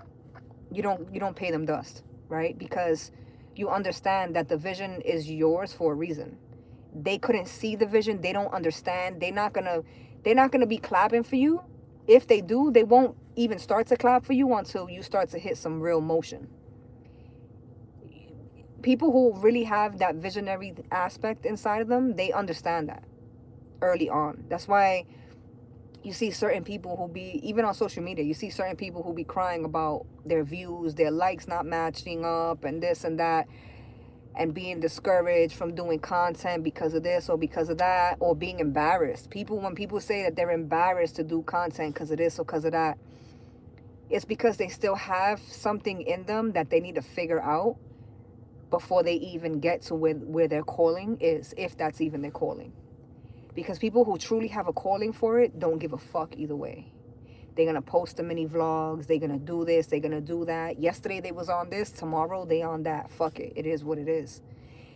you don't pay them dust, right? Because you understand that the vision is yours for a reason. They couldn't see the vision. They don't understand. They're not gonna be clapping for you. If they do, they won't even start to clap for you until you start to hit some real motion. People who really have that visionary aspect inside of them, they understand that early on. That's why you see certain people who be, even on social media, you see certain people who be crying about their views, their likes not matching up, and this and that, and being discouraged from doing content because of this or because of that, or being embarrassed. When people say that they're embarrassed to do content because of this or because of that, it's because they still have something in them that they need to figure out before they even get to where their calling is, if that's even their calling. Because people who truly have a calling for it don't give a fuck either way. They're going to post the mini vlogs. They're going to do this. They're going to do that. Yesterday they was on this. Tomorrow they on that. Fuck it. It is what it is.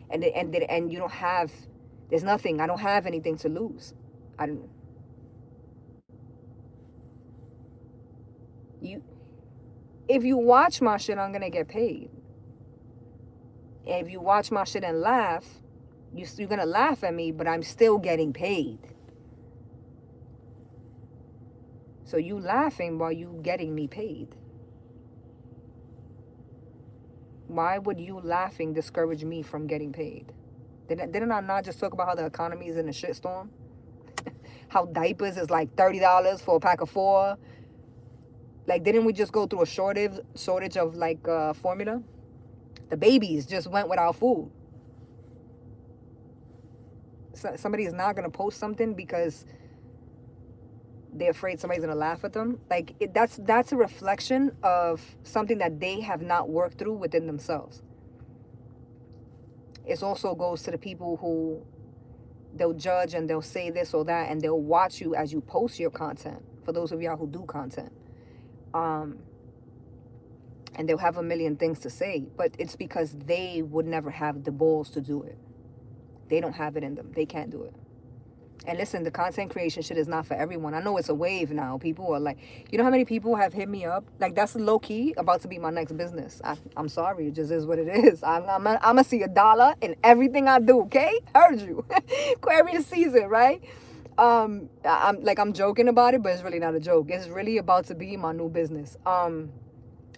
And you don't have, there's nothing. I don't have anything to lose. If you watch my shit, I'm going to get paid. And if you watch my shit and laugh, you're going to laugh at me, but I'm still getting paid. So you laughing while you getting me paid. Why would you laughing discourage me from getting paid? Didn't I not just talk about how the economy is in a shitstorm? How diapers is like $30 for a pack of 4. Like, didn't we just go through a shortage of like formula? The babies just went without food. Somebody is not going to post something because they're afraid somebody's going to laugh at them. Like, that's a reflection of something that they have not worked through within themselves. It also goes to the people who they'll judge and they'll say this or that, and they'll watch you as you post your content. For those of y'all who do content. And they'll have a million things to say, but it's because they would never have the balls to do it. They don't have it in them. They can't do it. And listen, the content creation shit is not for everyone. I know it's a wave now. People are like, you know how many people have hit me up? Like, that's low key about to be my next business. I'm sorry. It just is what it is. I'm going to see $1 in everything I do. Okay. Heard you. Aquarius season, right? I'm joking about it, but it's really not a joke. It's really about to be my new business.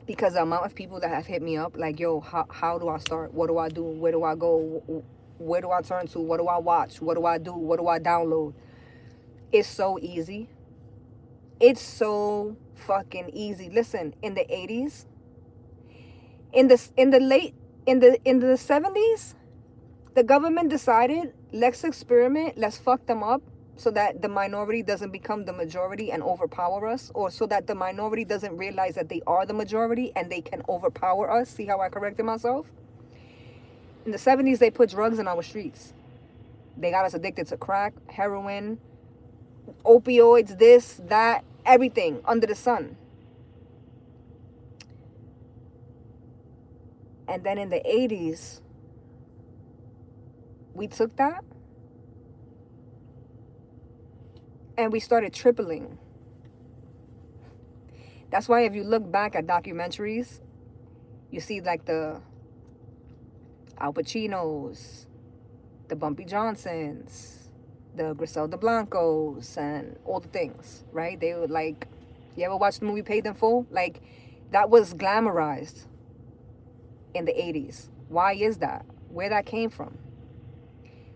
Because the amount of people that have hit me up, like, yo, how do I start? What do I do? Where do I go? Where do I turn to? What do I watch? What do I do? What do I download? It's so easy. It's so fucking easy. Listen, in the 80s, in the 70s, the government decided, let's experiment, let's fuck them up, so that the minority doesn't become the majority and overpower us, or so that the minority doesn't realize that they are the majority and they can overpower us. See how I corrected myself? In the 70s, they put drugs in our streets. They got us addicted to crack, heroin, opioids, this, that, everything under the sun. And then in the 80s, we took that and we started tripling. That's why if you look back at documentaries, you see like the Al Pacinos, the Bumpy Johnsons, the Griselda Blancos, and all the things, right? They would like, you ever watch the movie Paid in Full? Like, that was glamorized in the 80s. Why is that? Where that came from?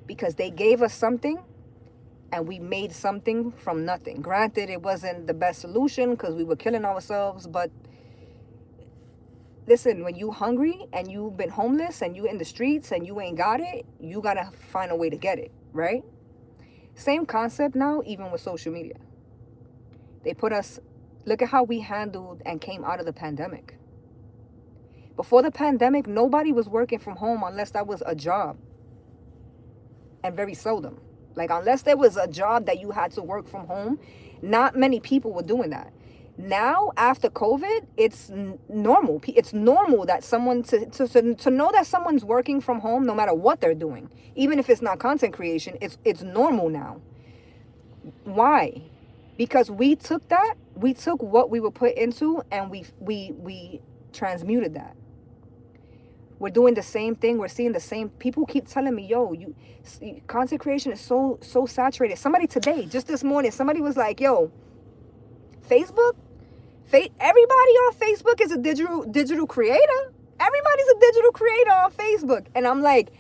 Because they gave us something and we made something from nothing. Granted, it wasn't the best solution because we were killing ourselves, but listen, when you hungry and you've been homeless and you in the streets and you ain't got it, you gotta find a way to get it, right? Same concept now, even with social media. They put us Look at how we handled and came out of the pandemic. Before the pandemic, nobody was working from home unless that was a job. And very seldom. Like, unless there was a job that you had to work from home, not many people were doing that. Now, after COVID, it's normal. It's normal that someone, to know that someone's working from home, no matter what they're doing, even if it's not content creation, it's normal now. Why? Because we took what we were put into, and we transmuted that. We're doing the same thing. We're seeing the same. People keep telling me, yo, content creation is so saturated. Somebody today, just this morning, somebody was like, yo, Facebook, everybody on Facebook is a digital creator. Everybody's a digital creator on Facebook. And I'm like,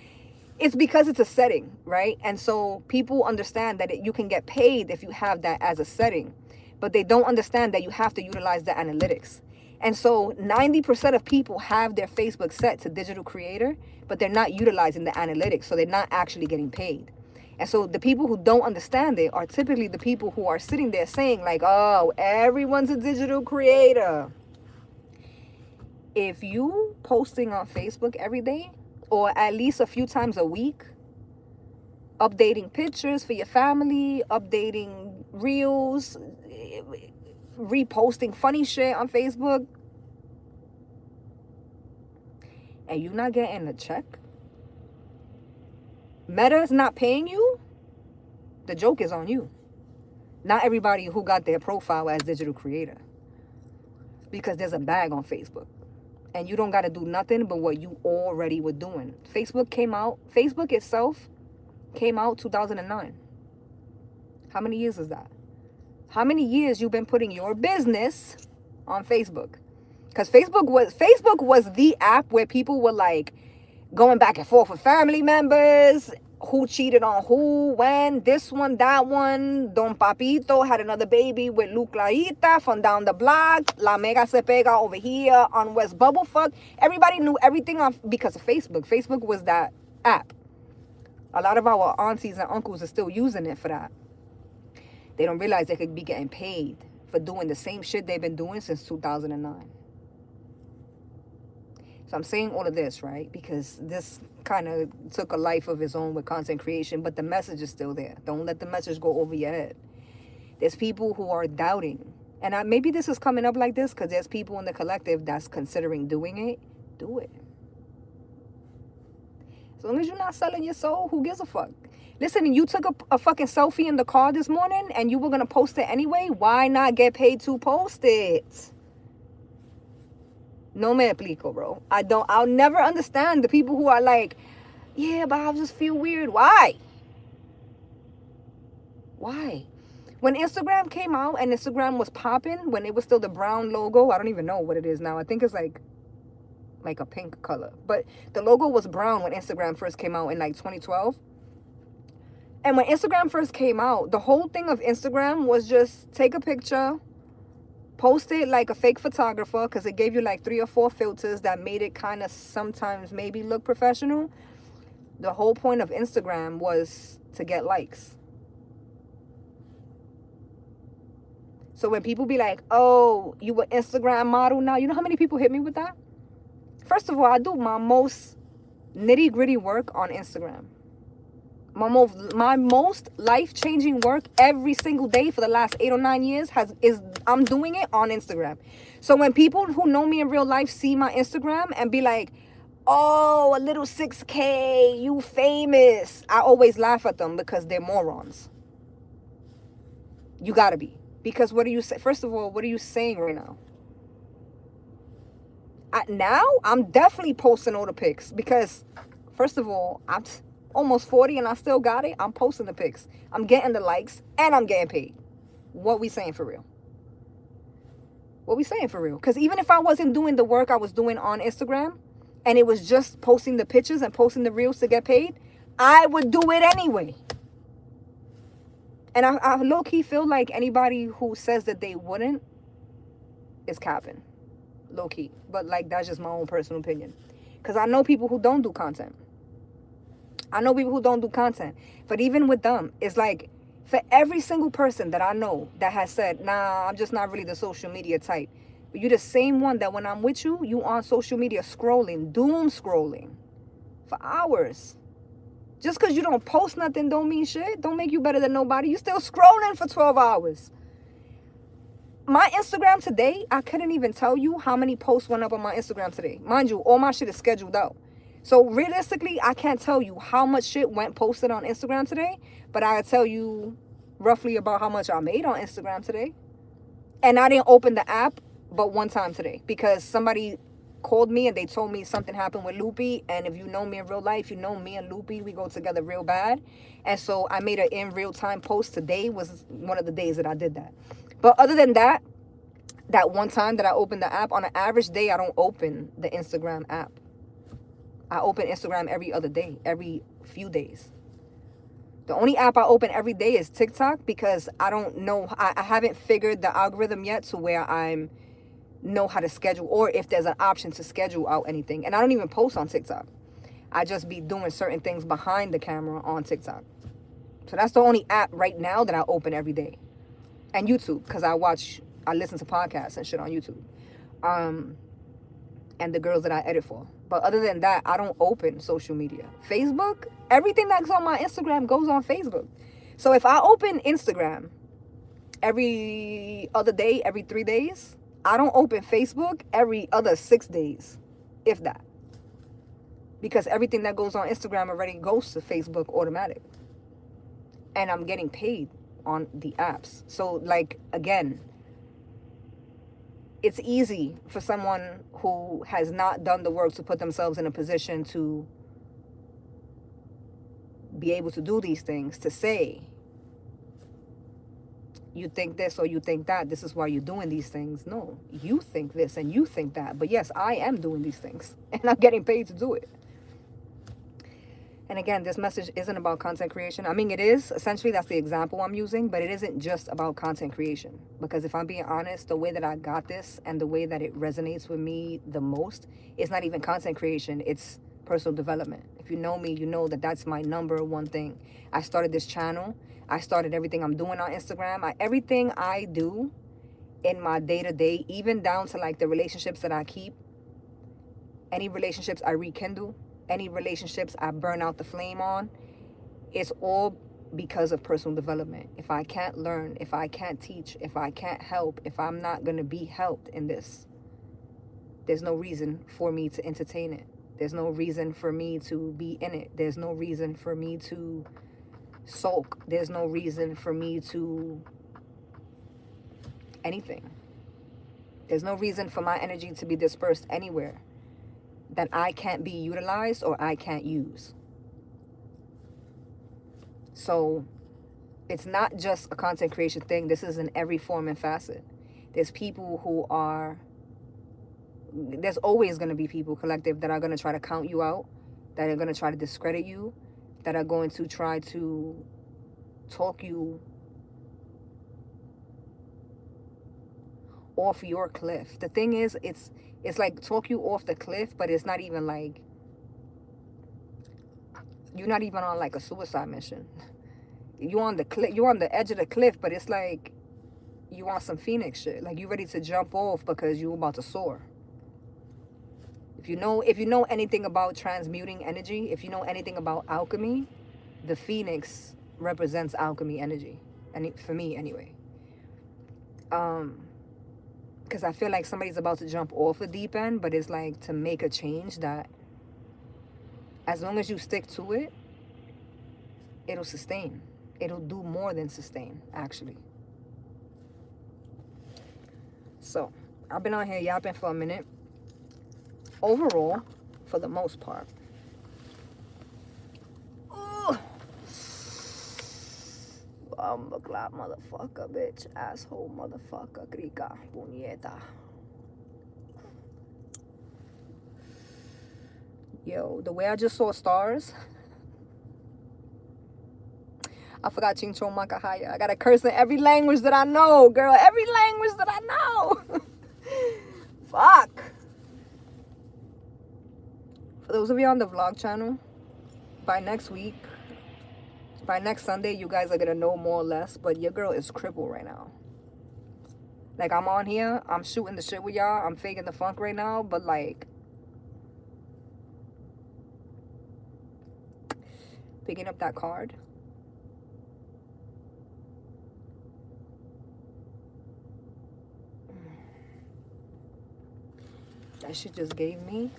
it's because it's a setting, right? And so people understand that you can get paid if you have that as a setting, but they don't understand that you have to utilize the analytics. And so 90% of people have their Facebook set to digital creator, but they're not utilizing the analytics. So they're not actually getting paid. And so the people who don't understand it are typically the people who are sitting there saying like, oh, everyone's a digital creator. If you posting on Facebook every day, or at least a few times a week, updating pictures for your family, updating reels, reposting funny shit on Facebook, and you're not getting a check, Meta's not paying you, the joke is on you. Not everybody who got their profile as digital creator, because there's a bag on Facebook, and you don't got to do nothing but what you already were doing. Facebook itself came out 2009. How many years is that? How many years you've been putting your business on Facebook? Because Facebook was the app where people were like going back and forth with family members, who cheated on who, when, this one, that one. Don Papito had another baby with Luclaita from down the block. La Mega Se Pega over here on West Bubblefuck. Everybody knew everything because of Facebook. Facebook was that app. A lot of our aunties and uncles are still using it for that. They don't realize they could be getting paid for doing the same shit they've been doing since 2009. So I'm saying all of this, right? Because this kind of took a life of its own with content creation, but the message is still there. Don't let the message go over your head. There's people who are doubting. And maybe this is coming up like this because there's people in the collective that's considering doing it. Do it. As long as you're not selling your soul, who gives a fuck? Listen, you took a fucking selfie in the car this morning and you were going to post it anyway. Why not get paid to post it? No me explico, bro. I'll never understand the people who are like, yeah, but I just feel weird. Why? Why? When Instagram came out and Instagram was popping, when it was still the brown logo, I don't even know what it is now. I think it's like a pink color. But the logo was brown when Instagram first came out in like 2012. And when Instagram first came out, the whole thing of Instagram was just take a picture, post it like a fake photographer, because it gave you like 3 or 4 filters that made it kind of sometimes maybe look professional. The whole point of Instagram was to get likes. So when people be like, oh, you an Instagram model now, you know how many people hit me with that? First of all, I do my most nitty gritty work on Instagram. My most life-changing work every single day for the last 8 or 9 years I'm doing it on Instagram. So when people who know me in real life see my Instagram and be like, oh, a little 6K, you famous, I always laugh at them because they're morons. You gotta be. Because what are you saying? First of all, what are you saying right now? Now, I'm definitely posting all the pics because, first of all, I'm almost 40 and I still got it. I'm posting the pics. I'm getting the likes and I'm getting paid. What we saying for real? What we saying for real? Because even if I wasn't doing the work I was doing on Instagram and it was just posting the pictures and posting the reels to get paid, I would do it anyway. And I low-key feel like anybody who says that they wouldn't is capping. Low-key. But like, that's just my own personal opinion. Because I know people who don't do content. But even with them, it's like For every single person that I know that has said, nah, I'm just not really the social media type. But you're the same one that when I'm with you, you on social media scrolling, doom scrolling for hours. Just because you don't post nothing don't mean shit. Don't make you better than nobody. You still scrolling for 12 hours. My Instagram today, I couldn't even tell you how many posts went up on my Instagram today. Mind you, all my shit is scheduled out. So realistically, I can't tell you how much shit went posted on Instagram today, but I'll tell you roughly about how much I made on Instagram today. And I didn't open the app but one time today because somebody called me and they told me something happened with Loopy. And if you know me in real life, you know me and Loopy, we go together real bad. And so I made an in real time post. Today was one of the days that I did that. But other than that, that one time that I opened the app, on an average day, I don't open the Instagram app. I open Instagram every other day, every few days. The only app I open every day is TikTok because I don't know. I haven't figured the algorithm yet to where I know how to schedule or if there's an option to schedule out anything. And I don't even post on TikTok. I just be doing certain things behind the camera on TikTok. So that's the only app right now that I open every day. And YouTube, because I listen to podcasts and shit on YouTube. And the girls that I edit for. But other than that, I don't open social media. Facebook, everything that's on my Instagram goes on Facebook. So if I open Instagram every other day, every 3 days, I don't open Facebook every other 6 days, if that. Because everything that goes on Instagram already goes to Facebook automatic. And I'm getting paid on the apps. So like, again, it's easy for someone who has not done the work to put themselves in a position to be able to do these things to say, you think this or you think that, this is why you're doing these things. No, you think this and you think that. But yes, I am doing these things and I'm getting paid to do it. And again, this message isn't about content creation. I mean, it is. Essentially, that's the example I'm using. But it isn't just about content creation. Because if I'm being honest, the way that I got this and the way that it resonates with me the most, it's not even content creation. It's personal development. If you know me, you know that that's my number one thing. I started this channel. I started everything I'm doing on Instagram. Everything I do in my day-to-day, even down to like the relationships that I keep, any relationships I rekindle, any relationships I burn out the flame on, it's all because of personal development. If I can't learn, if I can't teach, if I can't help, if I'm not going to be helped in this, there's no reason for me to entertain it. There's no reason for me to be in it. There's no reason for me to sulk. There's no reason for me to anything. There's no reason for my energy to be dispersed anywhere that I can't be utilized or I can't use. So it's not just a content creation thing. This is in every form and facet. There's people who are, there's always going to be people, collective, that are going to try to count you out, that are going to try to discredit you, that are going to try to talk you off your cliff. The thing is, it's like talk you off the cliff, but it's not even like, you're not even on like a suicide mission. You're on the cliff, you're on the edge of the cliff, but it's like you want some Phoenix shit. Like you ready to jump off because you're about to soar. If you know anything about transmuting energy, if you know anything about alchemy, the Phoenix represents alchemy energy. And for me anyway. Because I feel like somebody's about to jump off the deep end, but it's like to make a change that as long as you stick to it, it'll sustain. It'll do more than sustain, actually. So, I've been on here yapping for a minute. Overall, for the most part. Clap, motherfucker, bitch, asshole, motherfucker, crica, puñeta. Yo, the way I just saw stars, I forgot Chincho Makahaya. I gotta curse in every language that I know, girl. Every language that I know. Fuck. For those of you on the vlog channel, by next week, By next Sunday, you guys are gonna know more or less, but your girl is crippled right now. Like, I'm on here, I'm shooting the shit with y'all, I'm faking the funk right now, but like, picking up that card. That shit just gave me,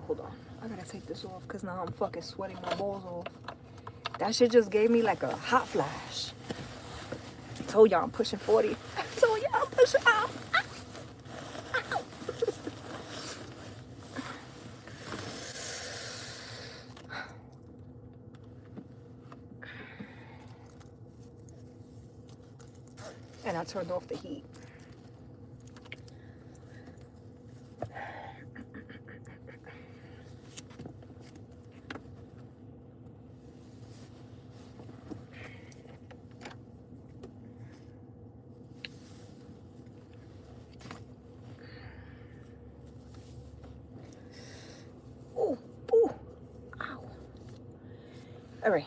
hold on, I gotta take this off because now I'm fucking sweating my balls off. That shit just gave me like a hot flash. I told y'all I'm pushing 40. I told y'all I'm pushing out. And I turned off the heat. Ooh, ooh, ow. All right.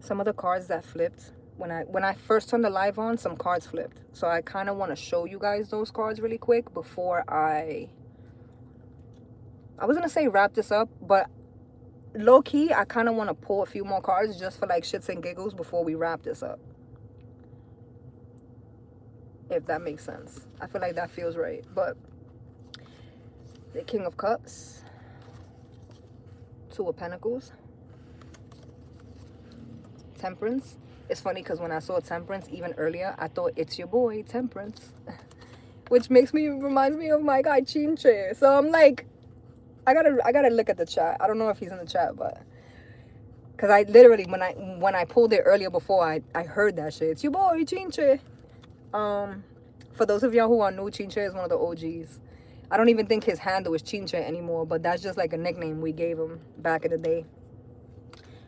Some of the cards that flipped, when I first turned the live on, some cards flipped. So I kind of want to show you guys those cards really quick before I was going to say wrap this up, but low key, I kind of want to pull a few more cards just for like shits and giggles before we wrap this up. If that makes sense. I feel like that feels right. But the King of Cups, Two of Pentacles, Temperance. It's funny because when I saw Temperance even earlier, I thought it's your boy Temperance, which reminds me of my guy Chinche. So I'm like, I gotta look at the chat. I don't know if he's in the chat, but because I literally when I pulled it earlier before, I heard that shit. It's your boy Chinche. For those of y'all who are new, Chinche is one of the OGs. I don't even think his handle is Chinche anymore, but that's just like a nickname we gave him back in the day.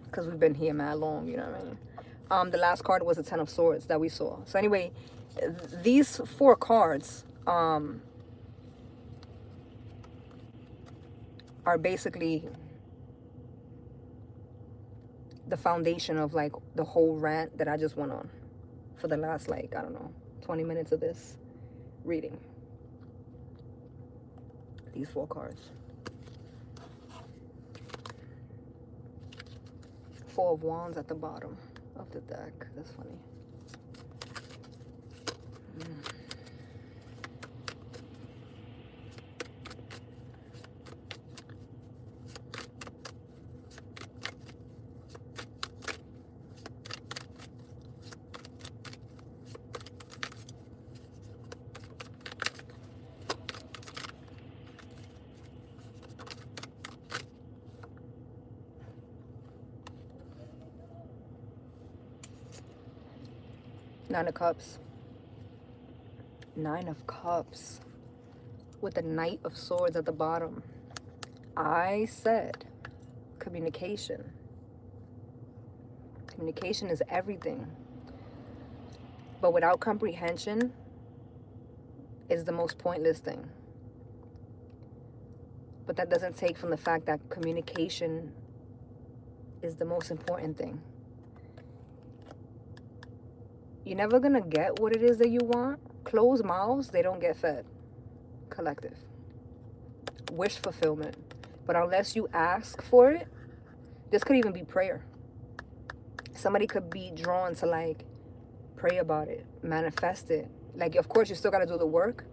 Because we've been here mad long, you know what I mean? The last card was the Ten of Swords that we saw. So anyway, these four cards are basically the foundation of like the whole rant that I just went on for the last, like, I don't know, 20 minutes of this reading. These four cards. Four of Wands at the bottom of the deck. That's funny. Nine of Cups. Nine of Cups. With the Knight of Swords at the bottom. I said communication. Communication is everything. But without comprehension is the most pointless thing. But that doesn't take from the fact that communication is the most important thing. You're never gonna get what it is that you want. Closed mouths, they don't get fed. Collective. Wish fulfillment. But unless you ask for it, this could even be prayer. Somebody could be drawn to like pray about it, manifest it. Like, of course, you still gotta do the work,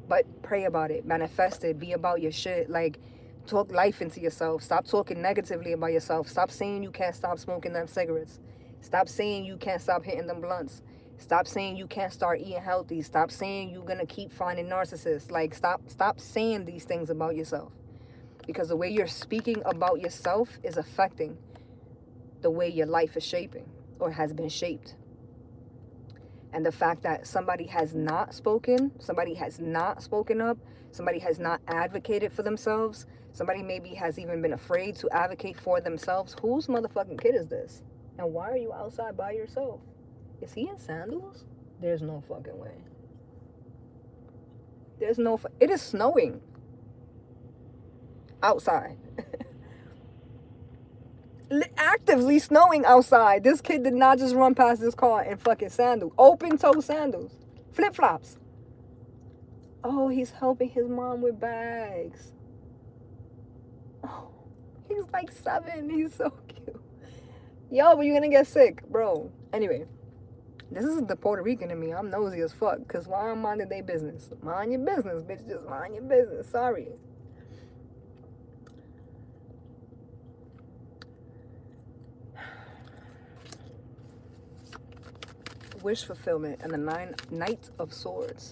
but pray about it, manifest it, be about your shit. Like, talk life into yourself. Stop talking negatively about yourself. Stop saying you can't stop smoking them cigarettes. Stop saying you can't stop hitting them blunts. Stop saying you can't start eating healthy. Stop saying you're gonna keep finding narcissists. Like, stop saying these things about yourself. Because the way you're speaking about yourself is affecting the way your life is shaping or has been shaped. And the fact that somebody has not spoken, somebody has not spoken up, somebody has not advocated for themselves, somebody maybe has even been afraid to advocate for themselves. Whose motherfucking kid is this? And why are you outside by yourself? Is he in sandals? There's no fucking way. There's no... It is snowing. Outside. Actively snowing outside. This kid did not just run past this car in fucking sandals. Open toe sandals. Flip-flops. Oh, he's helping his mom with bags. Oh, he's like 7. He's so cute. Yo, but you're gonna get sick, bro. Anyway, this is the Puerto Rican in me. I'm nosy as fuck. Because why I'm minding their business? Mind your business, bitch. Just mind your business. Sorry. Wish fulfillment and the Knight of Swords.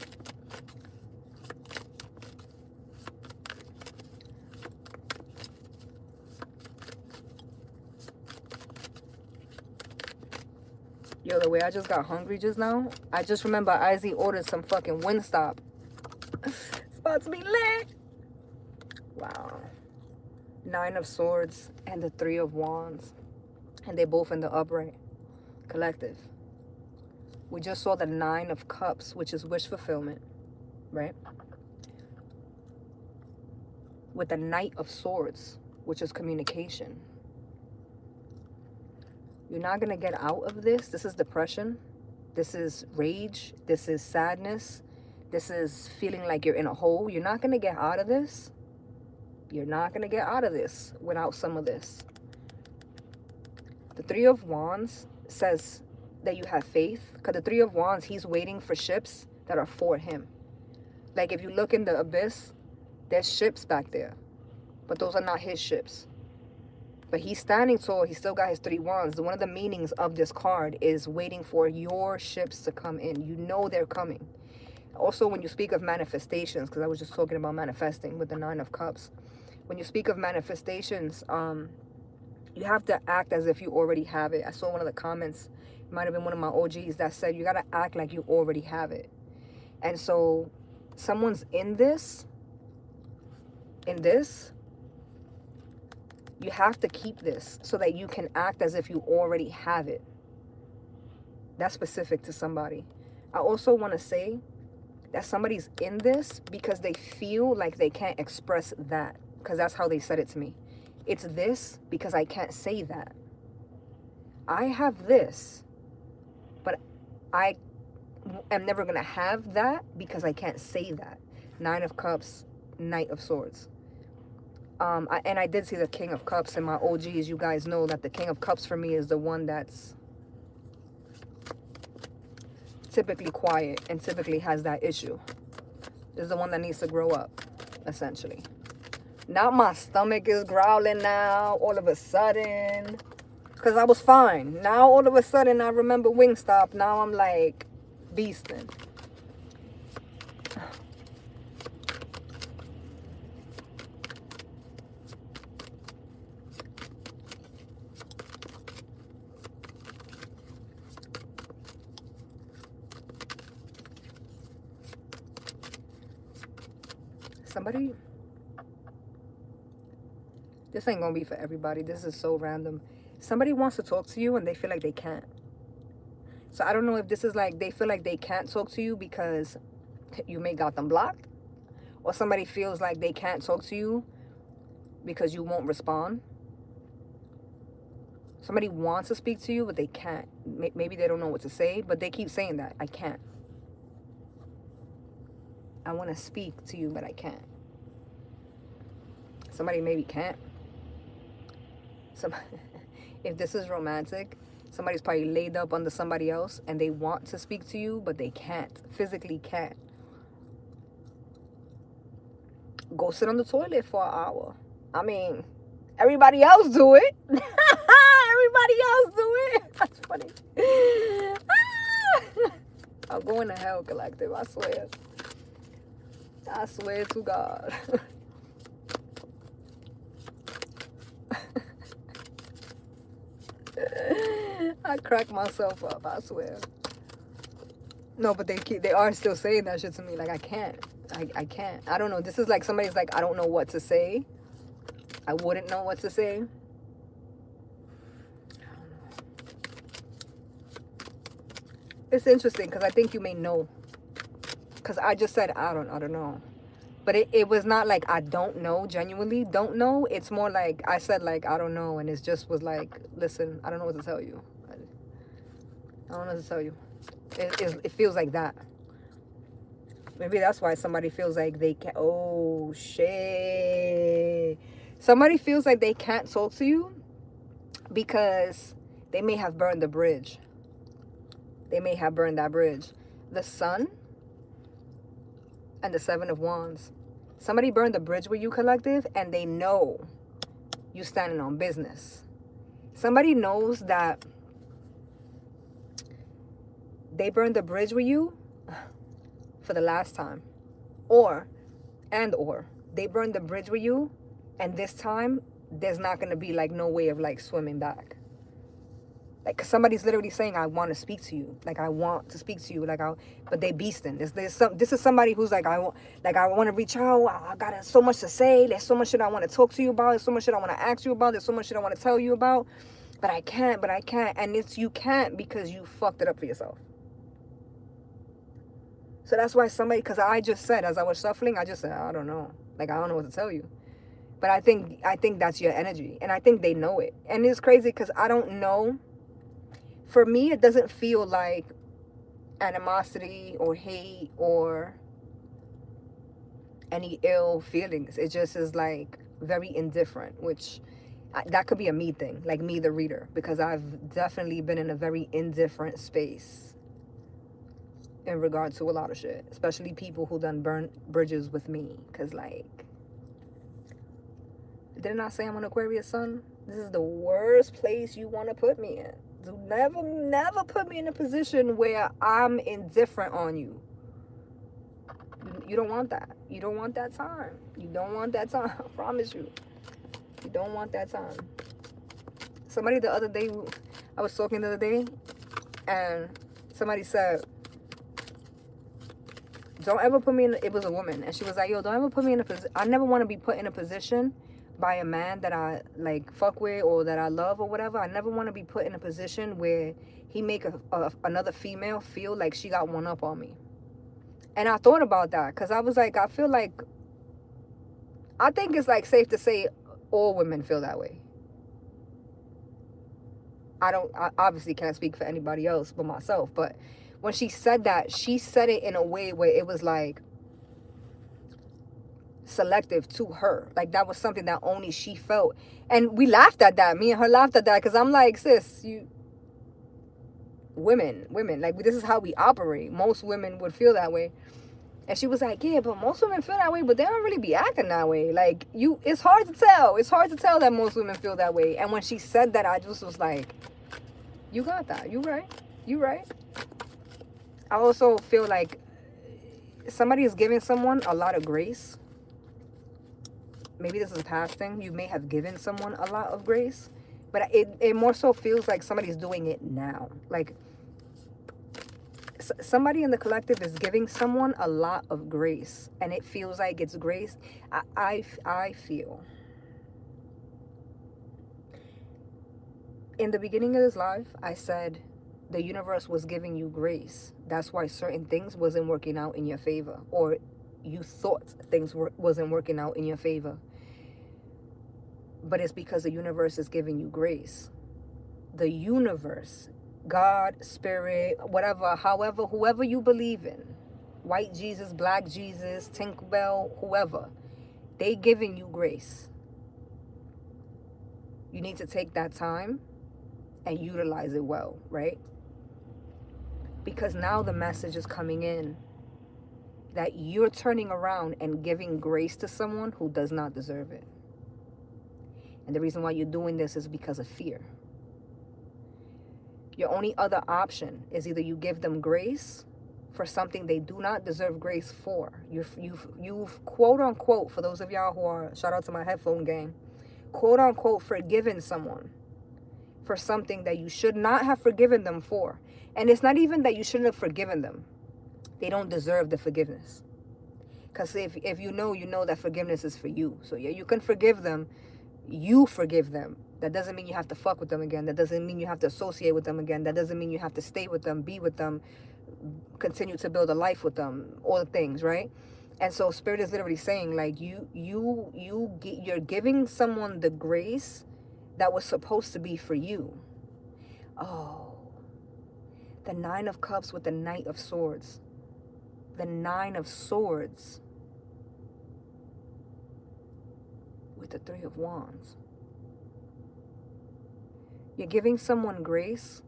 Yo, the way I just got hungry just now, I just remember Izzy ordered some fucking Wingstop. It's about to be lit. Wow. 9 of Swords and the 3 of Wands. And they both in the upright. Collective. We just saw the 9 of Cups, which is wish fulfillment, right? With the Knight of Swords, which is communication. You're not going to get out of this. This is depression. This is rage. This is sadness. This is feeling like you're in a hole. You're not going to get out of this. You're not going to get out of this without some of this. The 3 of Wands says that you have faith, because the 3 of Wands, he's waiting for ships that are for him. Like if you look in the abyss, there's ships back there, but those are not his ships. But he's standing tall. He still got his 3 wands. One of the meanings of this card is waiting for your ships to come in. You know they're coming. Also, when you speak of manifestations, because I was just talking about manifesting with the 9 of Cups. When you speak of manifestations, you have to act as if you already have it. I saw one of the comments, it might have been one of my OGs, that said you got to act like you already have it. And so someone's in this, you have to keep this so that you can act as if you already have it. That's specific to somebody. I also want to say that somebody's in this because they feel like they can't express that, because that's how they said it to me. It's this because I can't say that. I have this, but I am never going to have that because I can't say that. 9 of Cups, Knight of Swords. And I did see the King of Cups in my OGs. You guys know that the King of Cups for me is the one that's typically quiet and typically has that issue. This is the one that needs to grow up, essentially. Now my stomach is growling now, all of a sudden. Because I was fine. Now all of a sudden I remember Wingstop. Now I'm like beasting. Somebody, this ain't gonna be for everybody. This is so random. Somebody wants to talk to you and they feel like they can't. So I don't know if this is like they feel like they can't talk to you because you may got them blocked, or somebody feels like they can't talk to you because you won't respond. Somebody wants to speak to you but they can't. Maybe they don't know what to say, but they keep saying that. I can't. I want to speak to you, but I can't. Somebody maybe can't. If this is romantic, somebody's probably laid up under somebody else and they want to speak to you, but they can't. Physically can't. Go sit on the toilet for an hour. I mean, everybody else do it. Everybody else do it. That's funny. I'm going to hell, collective, I swear. I swear to God. I crack myself up, I swear. No, but they are still saying that shit to me. Like, I can't. I can't. I don't know. This is like somebody's like, I don't know what to say. I wouldn't know what to say. It's interesting because I think you may know. Because I just said, I don't know. But it was not like I don't know, genuinely don't know. It's more like I said, like, I don't know. And it just was like, listen, I don't know what to tell you. I don't know what to tell you. It feels like that. Maybe that's why somebody feels like they can't. Oh, shit. Somebody feels like they can't talk to you because they may have burned the bridge. They may have burned that bridge. The Sun and the Seven of Wands. Somebody burned the bridge with you, collective, and they know you standing on business. Somebody knows that they burned the bridge with you for the last time. Or they burned the bridge with you, and this time there's not going to be like no way of like swimming back. Like, cause somebody's literally saying, I want to speak to you. Like, I want to speak to you. Like, but they beasting. This is somebody who's like, I want to reach out. I got so much to say. There's so much shit I want to talk to you about. There's so much shit I want to ask you about. There's so much shit I want to tell you about. But I can't. And you can't because you fucked it up for yourself. So that's why because I just said, as I was shuffling, I just said, I don't know. Like, I don't know what to tell you. But I think that's your energy. And I think they know it. And it's crazy because I don't know. For me, it doesn't feel like animosity or hate or any ill feelings. It just is like very indifferent, which that could be a me thing, like me, the reader, because I've definitely been in a very indifferent space in regard to a lot of shit, especially people who done burn bridges with me. Because, like, didn't I say I'm an Aquarius sun? This is the worst place you want to put me in. Never put me in a position where I'm indifferent on you. You don't want that. You don't want that time. You don't want that time. I promise you. You don't want that time. Somebody the other day, I was talking the other day, and somebody said, don't ever put me in, it was a woman, and she was like, yo, don't ever put me in a position, I never want to be put in a position by a man that I like fuck with or that I love or whatever. I never want to be put in a position where he make another female feel like she got one up on me. And I thought about that because I was like, I think it's like safe to say all women feel that way. I obviously can't speak for anybody else but myself, but when she said that, she said it in a way where it was like selective to her. Like, that was something that only she felt. And we laughed at that. Me and her laughed at that because I'm like, sis, women, like, this is how we operate. Most women would feel that way. And she was like, yeah, but most women feel that way, but they don't really be acting that way. Like, it's hard to tell. It's hard to tell that most women feel that way. And when she said that, I just was like, you got that. You right. I also feel like somebody is giving someone a lot of grace. Maybe this is a past thing. You may have given someone a lot of grace, but it more so feels like somebody's doing it now. Like, somebody in the collective is giving someone a lot of grace, and it feels like it's grace. I feel in the beginning of this life, I said the universe was giving you grace. That's why certain things wasn't working out in your favor, or you thought things wasn't working out in your favor. But it's because the universe is giving you grace. The universe, God, spirit, whatever, however, whoever you believe in, white Jesus, black Jesus, Tinkerbell, whoever, they giving you grace. You need to take that time and utilize it well, right? Because now the message is coming in that you're turning around and giving grace to someone who does not deserve it. And the reason why you're doing this is because of fear. Your only other option is either you give them grace for something they do not deserve grace for. You've quote unquote, for those of y'all who are, shout out to my headphone gang, quote unquote forgiven someone for something that you should not have forgiven them for. And it's not even that you shouldn't have forgiven them. They don't deserve the forgiveness. Because if you know that forgiveness is for you. So yeah, you can forgive them. You forgive them. That doesn't mean you have to fuck with them again. That doesn't mean you have to associate with them again. That doesn't mean you have to stay with them, be with them, continue to build a life with them, all the things, right? And so Spirit is literally saying, like, you're giving someone the grace that was supposed to be for you. Oh, the Nine of Cups with the Knight of Swords. The Nine of Swords with the Three of Wands. You're giving someone grace.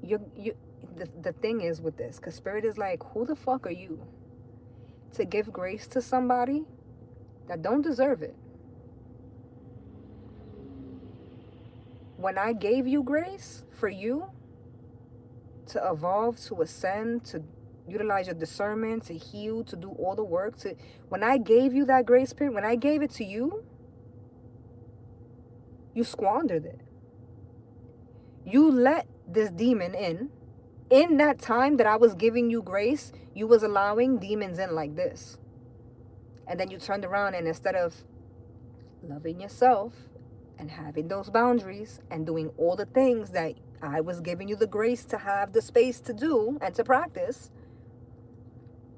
The thing is with this, because Spirit is like, who the fuck are you to give grace to somebody that don't deserve it? When I gave you grace for you to evolve, to ascend, to utilize your discernment, to heal, to do all the work, when I gave you that grace period, when I gave it to you, you squandered it. You let this demon in. In that time that I was giving you grace, you was allowing demons in like this. And then you turned around, and instead of loving yourself and having those boundaries and doing all the things that I was giving you the grace to have the space to do and to practice,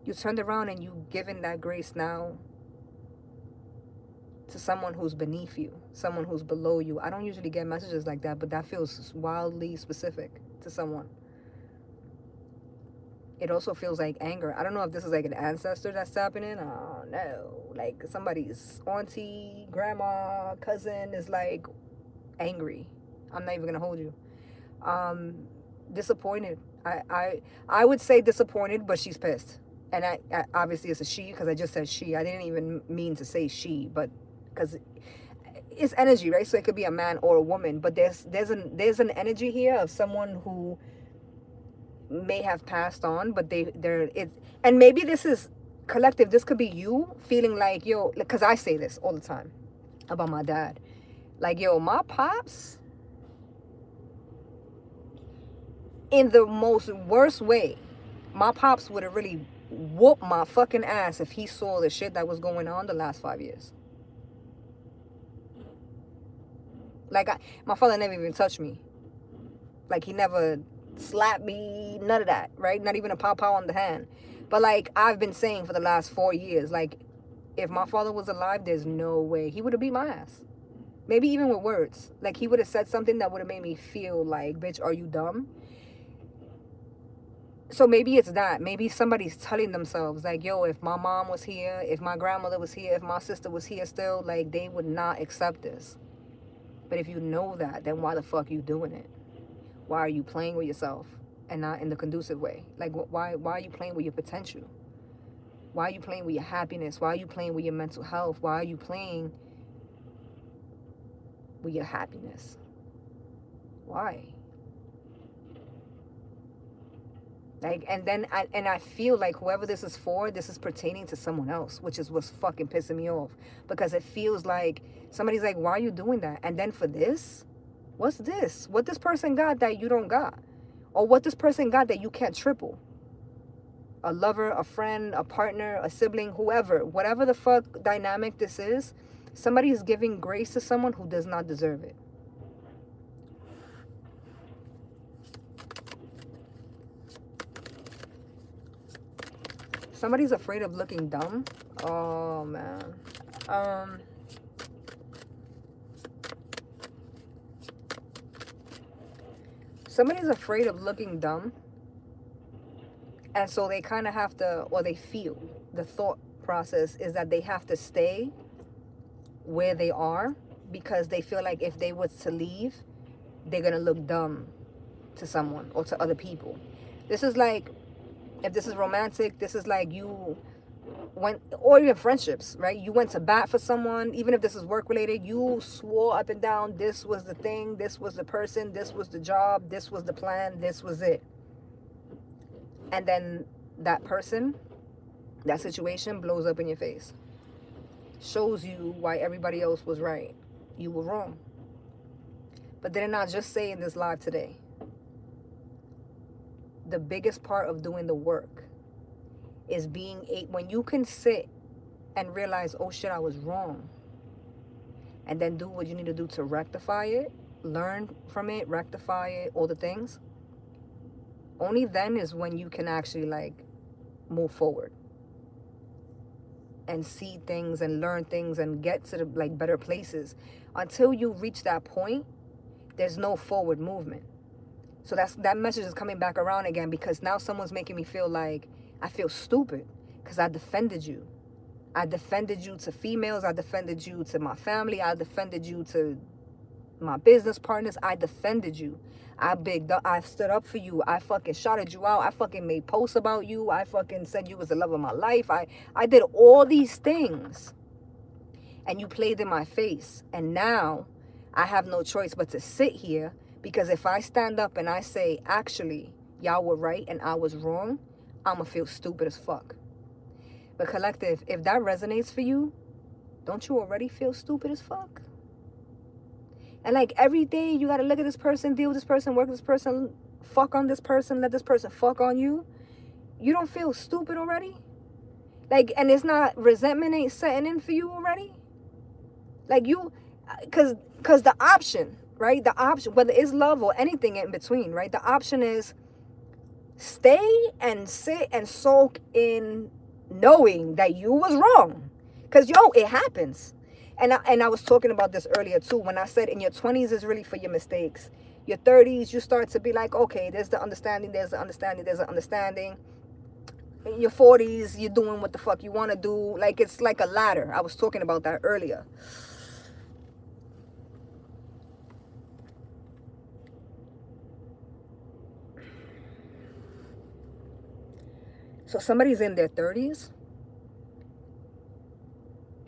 you turned around and you given that grace now to someone who's beneath you, someone who's below you. I don't usually get messages like that, but that feels wildly specific to someone. It also feels like anger. I don't know if this is like an ancestor that's tapping in. Oh no, like somebody's auntie, grandma, cousin is like angry. I'm not even gonna hold you. Disappointed. I would say disappointed, but she's pissed. And I obviously it's a she, because I just said she. I didn't even mean to say she, but because it's energy, right? So it could be a man or a woman, but there's an energy here of someone who may have passed on, but and maybe this is collective. This could be you feeling like, yo, because I say this all the time about my dad, like, yo, my pops, in the most worst way, my pops would have really whooped my fucking ass if he saw the shit that was going on the last 5 years. Like, my father never even touched me. Like, he never slapped me, none of that, right? Not even a pow on the hand. But like I've been saying for the last 4 years, like, if my father was alive, there's no way he would have beat my ass. Maybe even with words. Like, he would have said something that would have made me feel like, bitch, are you dumb? So maybe it's that. Maybe somebody's telling themselves, like, yo, if my mom was here, if my grandmother was here, if my sister was here still, like, they would not accept this. But if you know that, then why the fuck you doing it? Why are you playing with yourself and not in the conducive way? Like, why are you playing with your potential? Why are you playing with your happiness? Why are you playing with your mental health? Why are you playing with your happiness? Why? Like, and then I feel like whoever this is for, this is pertaining to someone else, which is what's fucking pissing me off, because it feels like somebody's like, why are you doing that? And then for this, what's this? What this person got that you don't got? Or what this person got that you can't triple? A lover, a friend, a partner, a sibling, whoever, whatever the fuck dynamic this is, somebody is giving grace to someone who does not deserve it. Somebody's afraid of looking dumb. Oh, man. Somebody's afraid of looking dumb. And so they kind of have to, or they feel, the thought process is that they have to stay where they are, because they feel like if they was to leave, they're going to look dumb to someone or to other people. This is like, if this is romantic, this is like you went, or even friendships, right? You went to bat for someone, even if this is work related, you swore up and down, this was the thing, this was the person, this was the job, this was the plan, this was it. And then that person, that situation blows up in your face. Shows you why everybody else was right. You were wrong. But did I not just say in this live today, the biggest part of doing the work is being when you can sit and realize, oh shit, I was wrong. And then do what you need to do to rectify it, learn from it, rectify it, all the things. Only then is when you can actually like move forward and see things and learn things and get to the like better places. Until you reach that point, there's no forward movement. So that message is coming back around again, because now someone's making me feel like I feel stupid because I defended you. I defended you to females. I defended you to my family. I defended you to my business partners. I defended you. I bigged up. I stood up for you. I fucking shouted you out. I fucking made posts about you. I fucking said you was the love of my life. I did all these things. And you played in my face. And now I have no choice but to sit here, because if I stand up and I say, actually, y'all were right and I was wrong, I'm going to feel stupid as fuck. But collective, if that resonates for you, don't you already feel stupid as fuck? And like every day you got to look at this person, deal with this person, work with this person, fuck on this person, let this person fuck on you. You don't feel stupid already? Like, and it's not, resentment ain't setting in for you already? Like you, because the option, right? The option, whether it's love or anything in between, right? The option is stay and sit and soak in knowing that you was wrong. Because, yo, it happens. And I was talking about this earlier, too, when I said in your 20s is really for your mistakes. Your 30s, you start to be like, okay, there's the understanding, there's the understanding, there's the understanding. In your 40s, you're doing what the fuck you want to do. Like, it's like a ladder. I was talking about that earlier. So somebody's in their 30s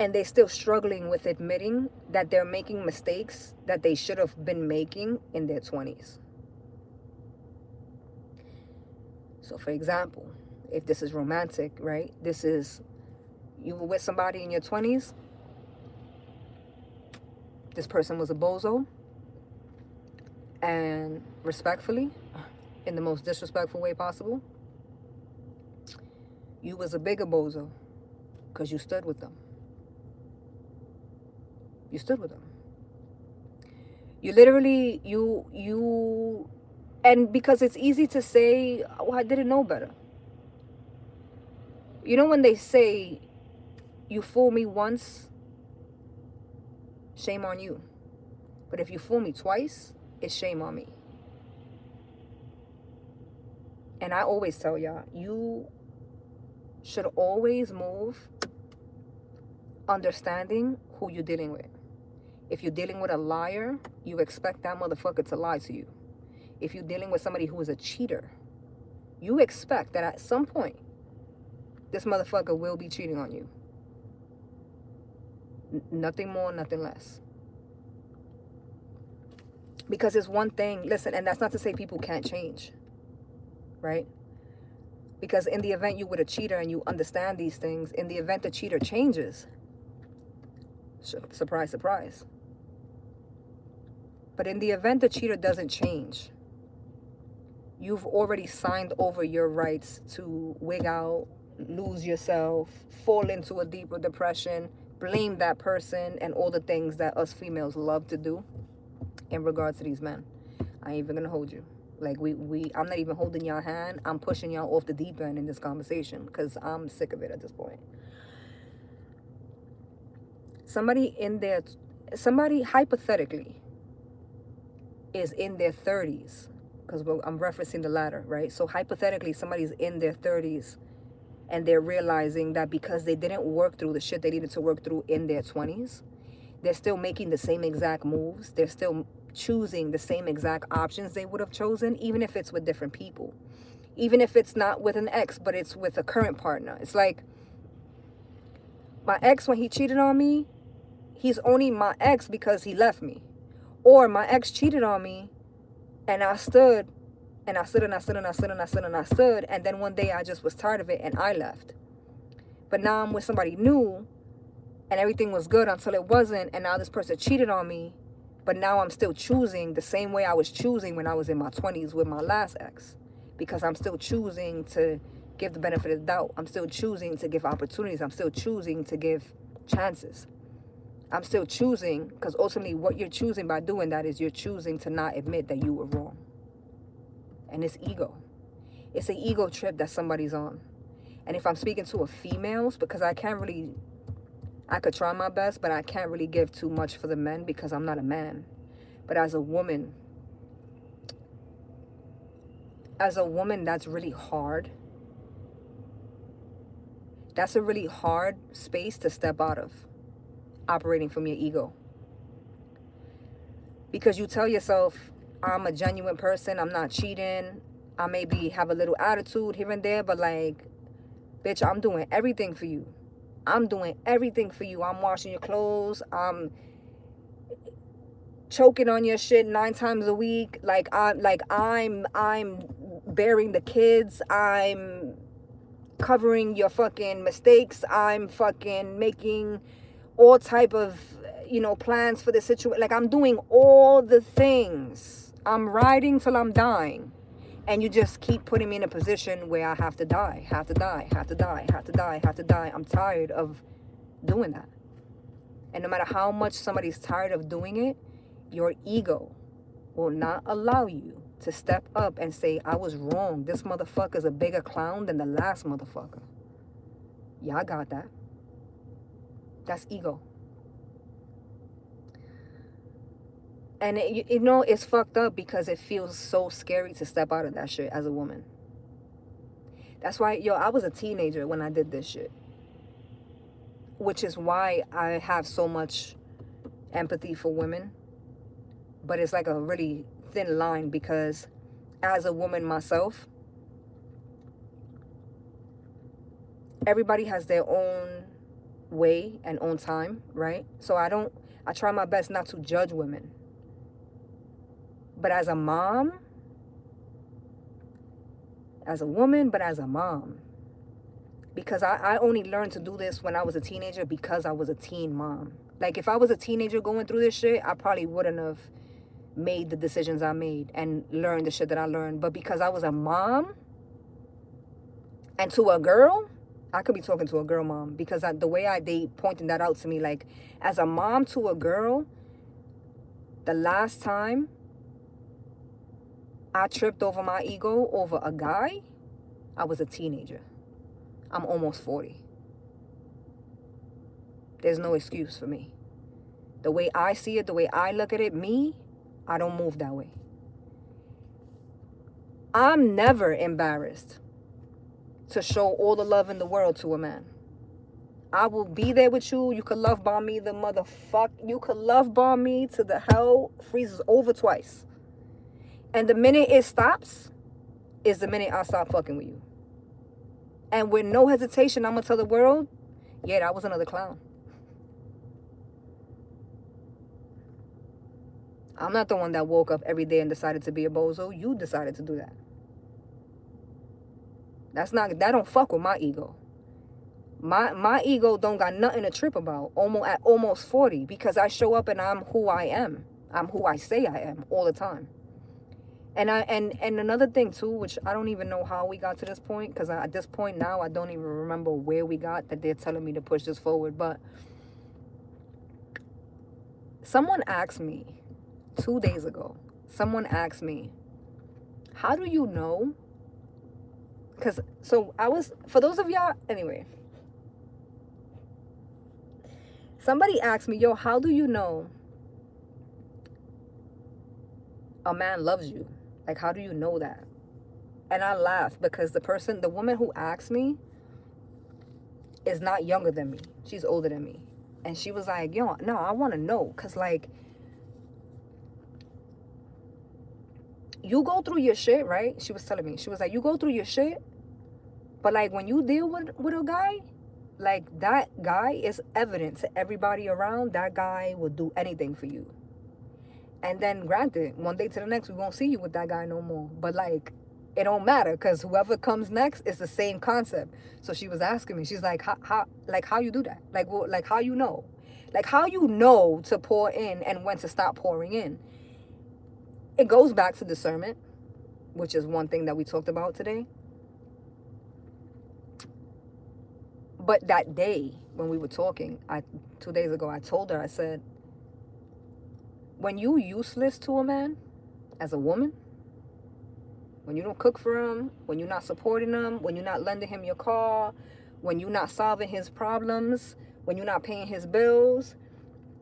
and they're still struggling with admitting that they're making mistakes that they should have been making in their 20s. So for example, if this is romantic, right? This is, you were with somebody in your 20s. This person was a bozo. And respectfully, in the most disrespectful way possible, you was a bigger bozo because you stood with them. You stood with them. You literally, and because it's easy to say, oh, I didn't know better. You know when they say, you fool me once, shame on you. But if you fool me twice, it's shame on me. And I always tell y'all, you should always move understanding who you're dealing with. If you're dealing with a liar, you expect that motherfucker to lie to you. If you're dealing with somebody who is a cheater, you expect that at some point, this motherfucker will be cheating on you. Nothing more, nothing less. Because it's one thing, listen, and that's not to say people can't change, right? Because in the event you with a cheater and you understand these things, in the event the cheater changes, surprise, surprise. But in the event the cheater doesn't change, you've already signed over your rights to wig out, lose yourself, fall into a deeper depression, blame that person, and all the things that us females love to do in regards to these men. I ain't even gonna hold you. Like I'm not even holding y'all hand. I'm pushing y'all off the deep end in this conversation because I'm sick of it at this point. Somebody hypothetically is in their 30s, because I'm referencing the latter, right? So hypothetically, somebody's in their 30s and they're realizing that because they didn't work through the shit they needed to work through in their 20s, they're still making the same exact moves. They're still choosing the same exact options they would have chosen, even if it's with different people. Even if it's not with an ex, but it's with a current partner. It's like, my ex, when he cheated on me, he's only my ex because he left me. Or my ex cheated on me and I stood and I stood and I stood and I stood and I stood and I stood. And then one day I just was tired of it and I left. But now I'm with somebody new and everything was good until it wasn't. And now this person cheated on me. But now I'm still choosing the same way I was choosing when I was in my 20s with my last ex. Because I'm still choosing to give the benefit of the doubt. I'm still choosing to give opportunities. I'm still choosing to give chances. I'm still choosing, because ultimately what you're choosing by doing that is you're choosing to not admit that you were wrong. And it's ego. It's an ego trip that somebody's on. And if I'm speaking to a females, because I could try my best, but I can't really give too much for the men because I'm not a man. But as a woman, that's really hard. That's a really hard space to step out of, operating from your ego. Because you tell yourself, I'm a genuine person, I'm not cheating, I maybe have a little attitude here and there, but like, bitch, I'm doing everything for you. I'm doing everything for you. I'm washing your clothes, I'm choking on your shit 9 times a week. I'm bearing the kids, I'm covering your fucking mistakes, I'm fucking making all type of, plans for the situation. Like, I'm doing all the things. I'm riding till I'm dying. And you just keep putting me in a position where I have to die, have to die, have to die, have to die, have to die. I'm tired of doing that. And no matter how much somebody's tired of doing it, your ego will not allow you to step up and say, I was wrong. This motherfucker's a bigger clown than the last motherfucker. Y'all got that. That's ego. And it's fucked up because it feels so scary to step out of that shit as a woman. That's why, I was a teenager when I did this shit. Which is why I have so much empathy for women. But it's like a really thin line, because as a woman myself, everybody has their own way and own time, right? So I try my best not to judge women. But as a mom, as a woman, but as a mom, because I only learned to do this when I was a teenager, because I was a teen mom. Like, if I was a teenager going through this shit, I probably wouldn't have made the decisions I made and learned the shit that I learned. But because I was a mom, and to a girl, I could be talking to a girl mom, because the way they pointed that out to me, like, as a mom to a girl, the last time I tripped over my ego over a guy, I was a teenager. I'm almost 40. There's no excuse for me. The way I see it, the way I look at it, I don't move that way. I'm never embarrassed to show all the love in the world to a man. I will be there with you. You could love bomb me, you could love bomb me to the hell freezes over twice. And the minute it stops is the minute I stop fucking with you. And with no hesitation, I'm going to tell the world, yeah, that was another clown. I'm not the one that woke up every day and decided to be a bozo. You decided to do that. That don't fuck with my ego. My ego don't got nothing to trip about at almost 40, because I show up and I'm who I am. I'm who I say I am all the time. And another thing too, which I don't even know how we got to this point, because at this point now I don't even remember where we got that they're telling me to push this forward. But someone asked me 2 days ago, how do you know? Because for those of y'all, anyway, somebody asked me, how do you know a man loves you? Like, how do you know that? And I laughed, because the woman who asked me is not younger than me. She's older than me. And she was like, no, I want to know. Because, like, you go through your shit, right? She was telling me. She was like, you go through your shit. But, like, when you deal with a guy, like, that guy is evident to everybody around. That guy will do anything for you. And then, granted, one day to the next, we won't see you with that guy no more. But, like, it don't matter, because whoever comes next is the same concept. So she was asking me, she's like, how you do that? Like, how you know? Like, how you know to pour in and when to stop pouring in? It goes back to discernment, which is one thing that we talked about today. But that day when we were talking, 2 days ago, I told her, I said, when you useless to a man as a woman, when you don't cook for him, when you're not supporting him, when you're not lending him your car, when you're not solving his problems, when you're not paying his bills,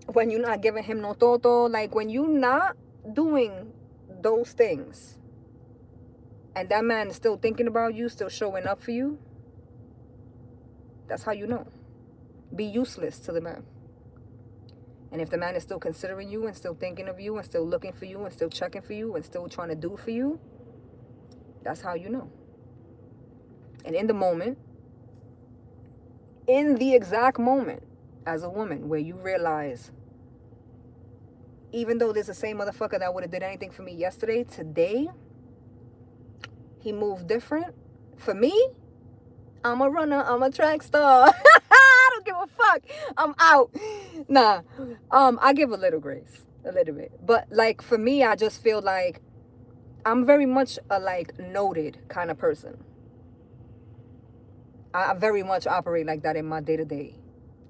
when you're not giving him no toto, like when you're not doing those things and that man is still thinking about you, still showing up for you, that's how you know. Be useless to the man. And if the man is still considering you and still thinking of you and still looking for you and still checking for you and still trying to do for you, that's how you know. And in the moment, in the exact moment, as a woman, where you realize, even though there's the same motherfucker that would have did anything for me yesterday, today, he moved different. For me, I'm a runner, I'm a track star. I don't give a fuck. I'm out. Nah. I give a little grace. A little bit. But like for me, I just feel like I'm very much a like noted kind of person. I very much operate like that in my day-to-day.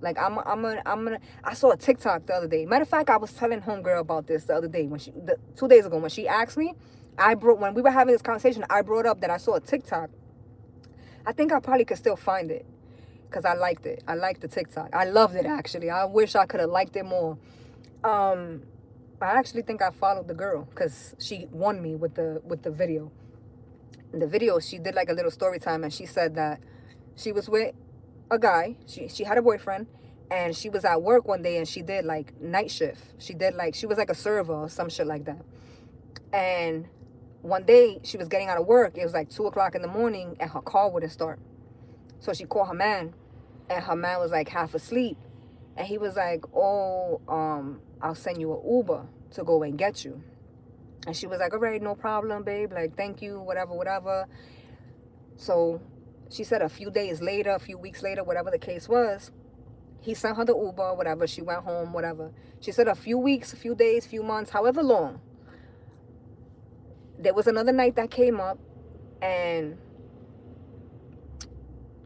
Like I saw a TikTok the other day. Matter of fact, I was telling homegirl about this the other day when 2 days ago when she asked me. When we were having this conversation, I brought up that I saw a TikTok. I think I probably could still find it because I liked it. I liked the TikTok. I loved it actually. I wish I could have liked it more. I actually think I followed the girl because she won me with the video. In the video, she did like a little story time and she said that she was with a guy. She had a boyfriend and she was at work one day and she did like night shift. She was like a server or some shit like that. And one day she was getting out of work. It was like 2 o'clock in the morning and her car wouldn't start. So she called her man and her man was like half asleep. And he was like, oh, I'll send you an Uber to go and get you. And she was like, all right, no problem, babe. Like, thank you, whatever, whatever. So she said a few days later, a few weeks later, whatever the case was, he sent her the Uber, whatever. She went home, whatever. She said a few weeks, a few days, few months, however long. There was another night that came up and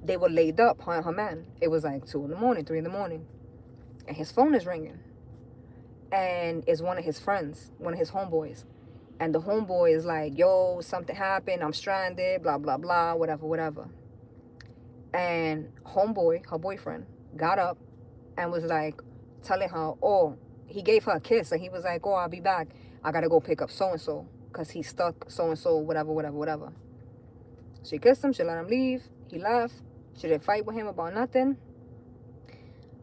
they were laid up, her and her man. It was like 2 in the morning, 3 in the morning. And his phone is ringing. And it's one of his friends, one of his homeboys. And the homeboy is like, yo, something happened. I'm stranded, blah, blah, blah, whatever, whatever. And homeboy, her boyfriend, got up and was like telling her, oh, he gave her a kiss. And he was like, oh, I'll be back. I got to go pick up so-and-so because he's stuck so-and-so, whatever, whatever, whatever. She kissed him. She let him leave. He left. She didn't fight with him about nothing.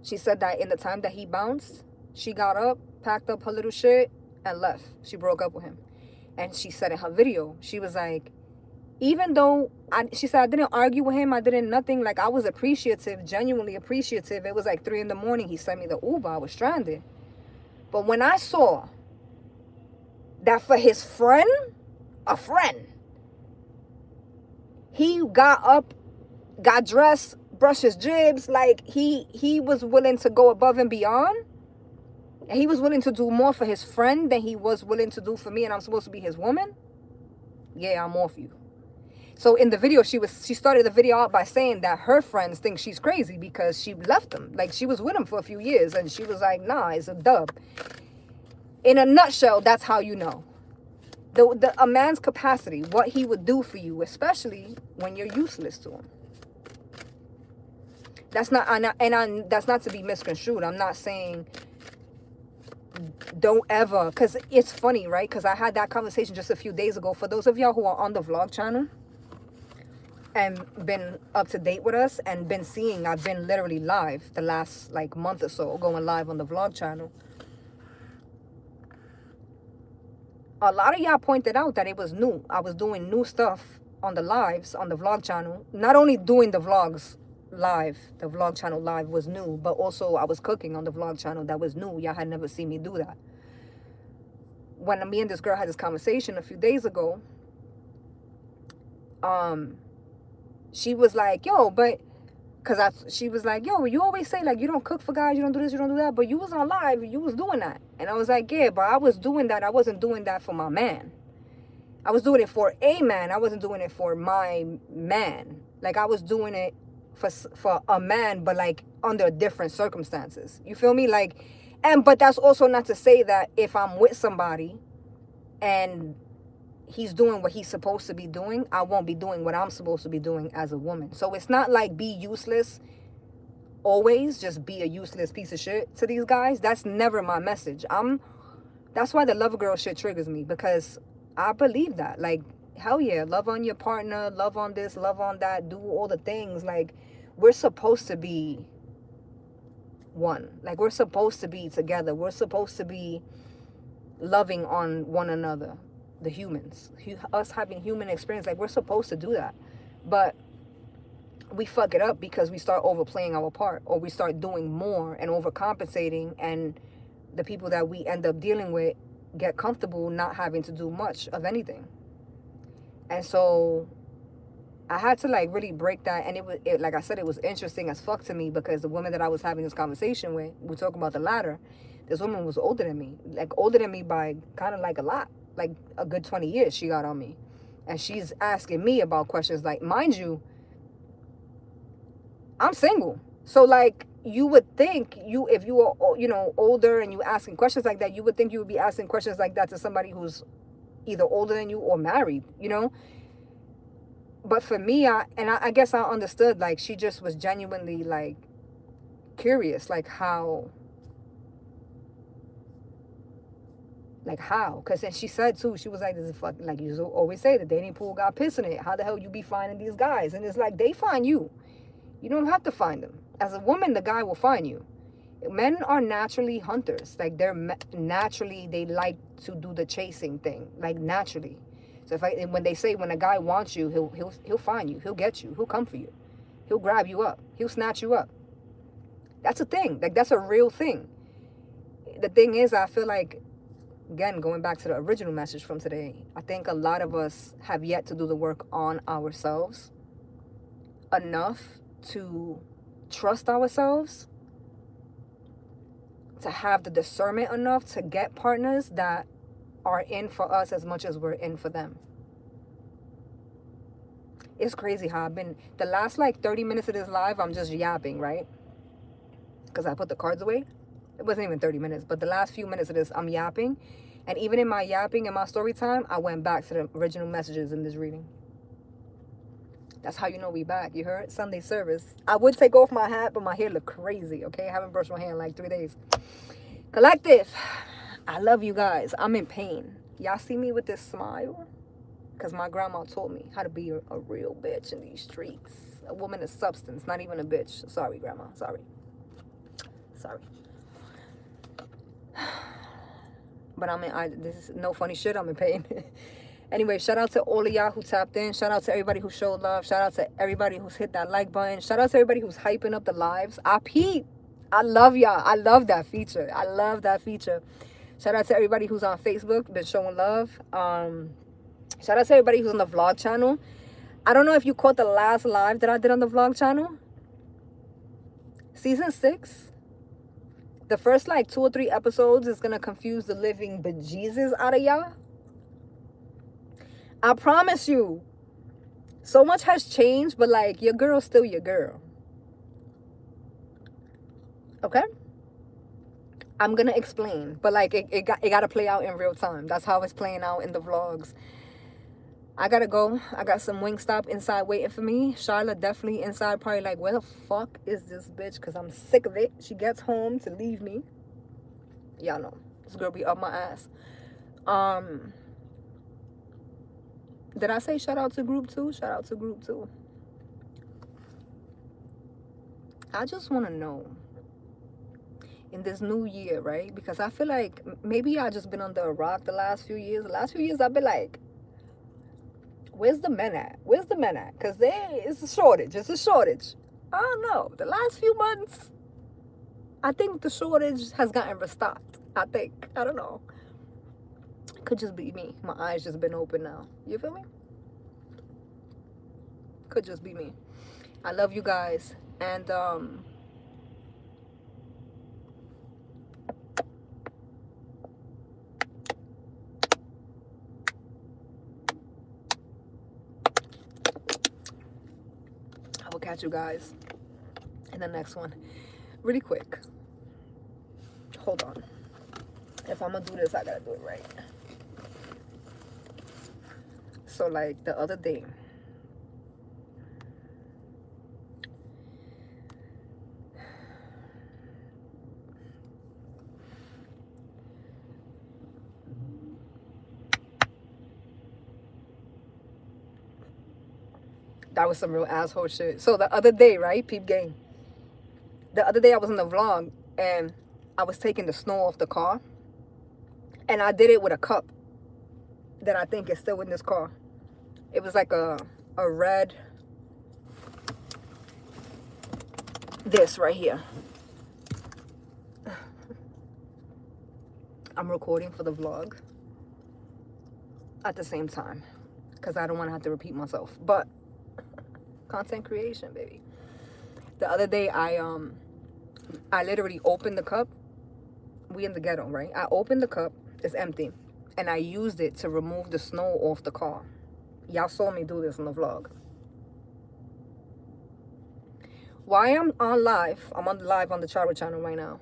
She said that in the time that he bounced, she got up, packed up her little shit, and left. She broke up with him. And she said in her video, she was like, even though, she said, I didn't argue with him, I didn't nothing, like I was appreciative, genuinely appreciative. It was like 3 in the morning, he sent me the Uber, I was stranded. But when I saw that for his friend, a friend, he got up, got dressed, brushed his jibs, like he was willing to go above and beyond. And he was willing to do more for his friend than he was willing to do for me, and I'm supposed to be his woman. Yeah, I'm off you. So in the video, she started the video out by saying that her friends think she's crazy because she left him. Like she was with him for a few years and she was like, nah, it's a dub. In a nutshell, that's how you know. A man's capacity, what he would do for you, especially when you're useless to him. That's not, that's not to be misconstrued. I'm not saying don't ever, because it's funny, right? Because I had that conversation just a few days ago. For those of y'all who are on the vlog channel and been up to date with us and been seeing, I've been literally live the last like month or so, going live on the vlog channel. A lot of y'all pointed out that it was new. I was doing new stuff on the lives, on the vlog channel. Not only doing the vlogs live, the vlog channel live was new, but also I was cooking on the vlog channel that was new. Y'all had never seen me do that. When me and this girl had this conversation a few days ago, she was like, yo, but she was like, yo, you always say like you don't cook for guys, you don't do this, you don't do that, but you was on live, you was doing that. And I was like, yeah, but I was doing that. I wasn't doing that for my man. I was doing it for a man. I wasn't doing it for my man. Like I was doing it for a man, but like under different circumstances. You feel me? Like, but that's also not to say that if I'm with somebody and he's doing what he's supposed to be doing, I won't be doing what I'm supposed to be doing as a woman. So it's not like be useless always, just be a useless piece of shit to these guys. That's never my message. That's why the lover girl shit triggers me, because I believe that. Like, hell yeah, love on your partner, love on this, love on that, do all the things. Like, we're supposed to be one. Like, we're supposed to be together. We're supposed to be loving on one another, the humans, us having human experience. Like, we're supposed to do that. But we fuck it up because we start overplaying our part, or we start doing more and overcompensating, and the people that we end up dealing with get comfortable not having to do much of anything. And so I had to like really break that. And like I said, it was interesting as fuck to me, because the woman that I was having this conversation with, we talking about the ladder, this woman was older than me, like older than me by kind of like a lot, like a good 20 years she got on me. And she's asking me about questions, like, mind you, I'm single. So like, you would think if you were, you know, older and you asking questions like that, you would think you would be asking questions like that to somebody who's either older than you or married, you know. But for me, I guess I understood, like, she just was genuinely like curious, like how, because then she said too, she was like, this is fucking, like you always say, the dating pool got piss in it. How the hell you be finding these guys? And it's like, they find you. You don't have to find them. As a woman, the guy will find you. Men are naturally hunters. Like, they're naturally, they like to do the chasing thing, like naturally. So when they say when a guy wants you, he'll find you, he'll get you, he'll come for you, he'll grab you up, he'll snatch you up. That's a thing. Like, that's a real thing. The thing is, I feel like, again, going back to the original message from today, I think a lot of us have yet to do the work on ourselves enough to trust ourselves, to have the discernment enough to get partners that are in for us as much as we're in for them. It's crazy how I've been, the last like 30 minutes of this live, I'm just yapping, right? Because I put the cards away. It wasn't even 30 minutes, but the last few minutes of this, I'm yapping. And even in my yapping and my story time, I went back to the original messages in this reading. That's how you know we back. You heard? Sunday service. I would take off my hat, but my hair look crazy, okay? I haven't brushed my hair in like 3 days. Collective, I love you guys. I'm in pain. Y'all see me with this smile? Because my grandma taught me how to be a real bitch in these streets. A woman of substance, not even a bitch. Sorry, grandma. Sorry. But this is no funny shit. I'm in pain. Anyway, shout out to all of y'all who tapped in. Shout out to everybody who showed love. Shout out to everybody who's hit that like button. Shout out to everybody who's hyping up the lives. I love y'all. I love that feature. Shout out to everybody who's on Facebook, been showing love. Shout out to everybody who's on the vlog channel. I don't know if you caught the last live that I did on the vlog channel. Season 6. The first like 2 or 3 episodes is going to confuse the living bejesus out of y'all. I promise you, so much has changed, but like, your girl's still your girl. Okay? I'm gonna explain, but like, it gotta play out in real time. That's how it's playing out in the vlogs. I gotta go. I got some Wingstop inside waiting for me. Charlotte definitely inside, probably like, where the fuck is this bitch? Because I'm sick of it. She gets home to leave me. Y'all know, this girl be up my ass. Did I say shout out to group 2? Shout out to group 2. I just want to know, in this new year, right? Because I feel like maybe I just been under a rock the last few years. The last few years I've been like, where's the men at? Where's the men at? Because it's a shortage. It's a shortage. I don't know. The last few months, I think the shortage has gotten restocked. I think. I don't know. Could just be me. My eyes just been open now. You feel me? Could just be me. I love you guys. And I will catch you guys And the next one, really quick. Hold on. If I'm gonna do this, I gotta do it right. So like the other day, that was some real asshole shit. So the other day, right, peep game. The other day I was in the vlog and I was taking the snow off the car. And I did it with a cup that I think is still in this car. It was like a red, this right here. I'm recording for the vlog at the same time because I don't want to have to repeat myself. But content creation, baby. The other day I literally opened the cup. We in the ghetto, right? I opened the cup, it's empty, and I used it to remove the snow off the car. Y'all saw me do this in the vlog. Why I'm on live, I'm on live on the Chara channel right now.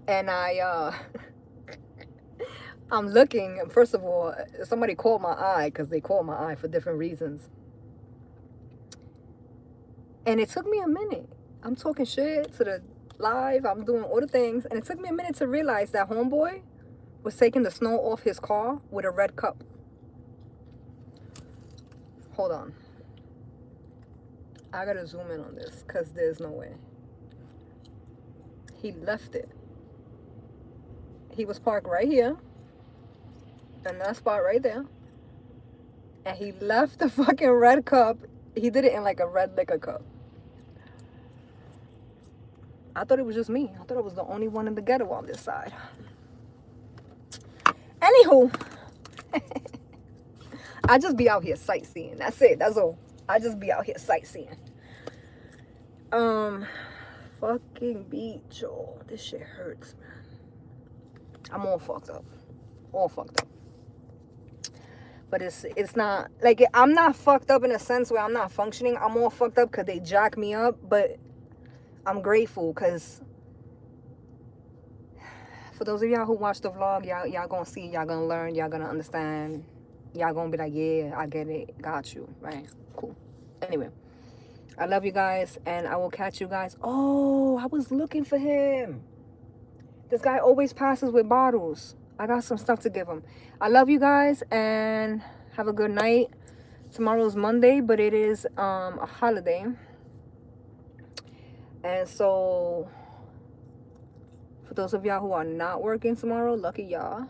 And I'm looking, and first of all, somebody caught my eye, because they caught my eye for different reasons. And it took me a minute. I'm talking shit to the live, I'm doing all the things, and it took me a minute to realize that homeboy was taking the snow off his car with a red cup. Hold on. I gotta zoom in on this, because there's no way. He left it. He was parked right here, in that spot right there, and he left the fucking red cup. He did it in like a red liquor cup. I thought it was just me. I thought I was the only one in the ghetto on this side. Anywho, I just be out here sightseeing. That's it. That's all. I just be out here sightseeing. Fucking beach. Oh, this shit hurts, man. I'm all fucked up. All fucked up. But it's not, like, I'm not fucked up in a sense where I'm not functioning. I'm all fucked up because they jack me up. But I'm grateful because for those of y'all who watch the vlog, y'all gonna see, y'all gonna learn, y'all gonna understand. Y'all gonna be like, yeah, I get it. Got you. Right? Cool. Anyway, I love you guys, and I will catch you guys. Oh, I was looking for him. This guy always passes with bottles. I got some stuff to give him. I love you guys, and have a good night. Tomorrow's Monday, but it is a holiday. And so, for those of y'all who are not working tomorrow, lucky y'all.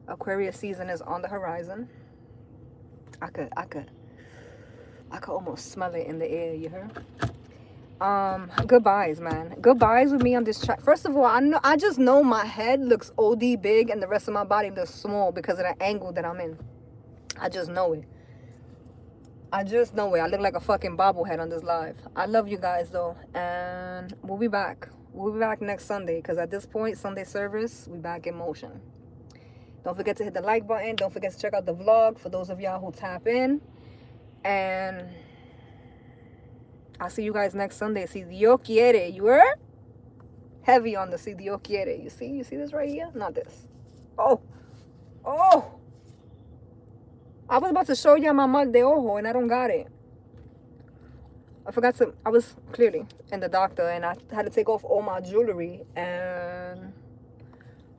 Aquarius season is on the horizon. I could almost smell it in the air, you heard? Goodbyes, man. Goodbyes with me on this chat. First of all, I just know my head looks OD big and the rest of my body looks small because of the angle that I'm in. I just know it. I just know it. I look like a fucking bobblehead on this live. I love you guys though, and we'll be back. We'll be back next Sunday because at this point, Sunday service, we back in motion. Don't forget to hit the like button. Don't forget to check out the vlog for those of y'all who tap in. And I'll see you guys next Sunday. Si Dios quiere. You heard? Heavy on the si Dios quiere. You see this right here? Not this. Oh. I was about to show y'all my mal de ojo and I don't got it. I was clearly in the doctor and I had to take off all my jewelry and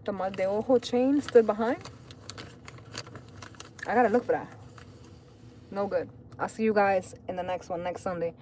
the mal de ojo chain stood behind. I gotta look for that. No good. I'll see you guys in the next one next Sunday.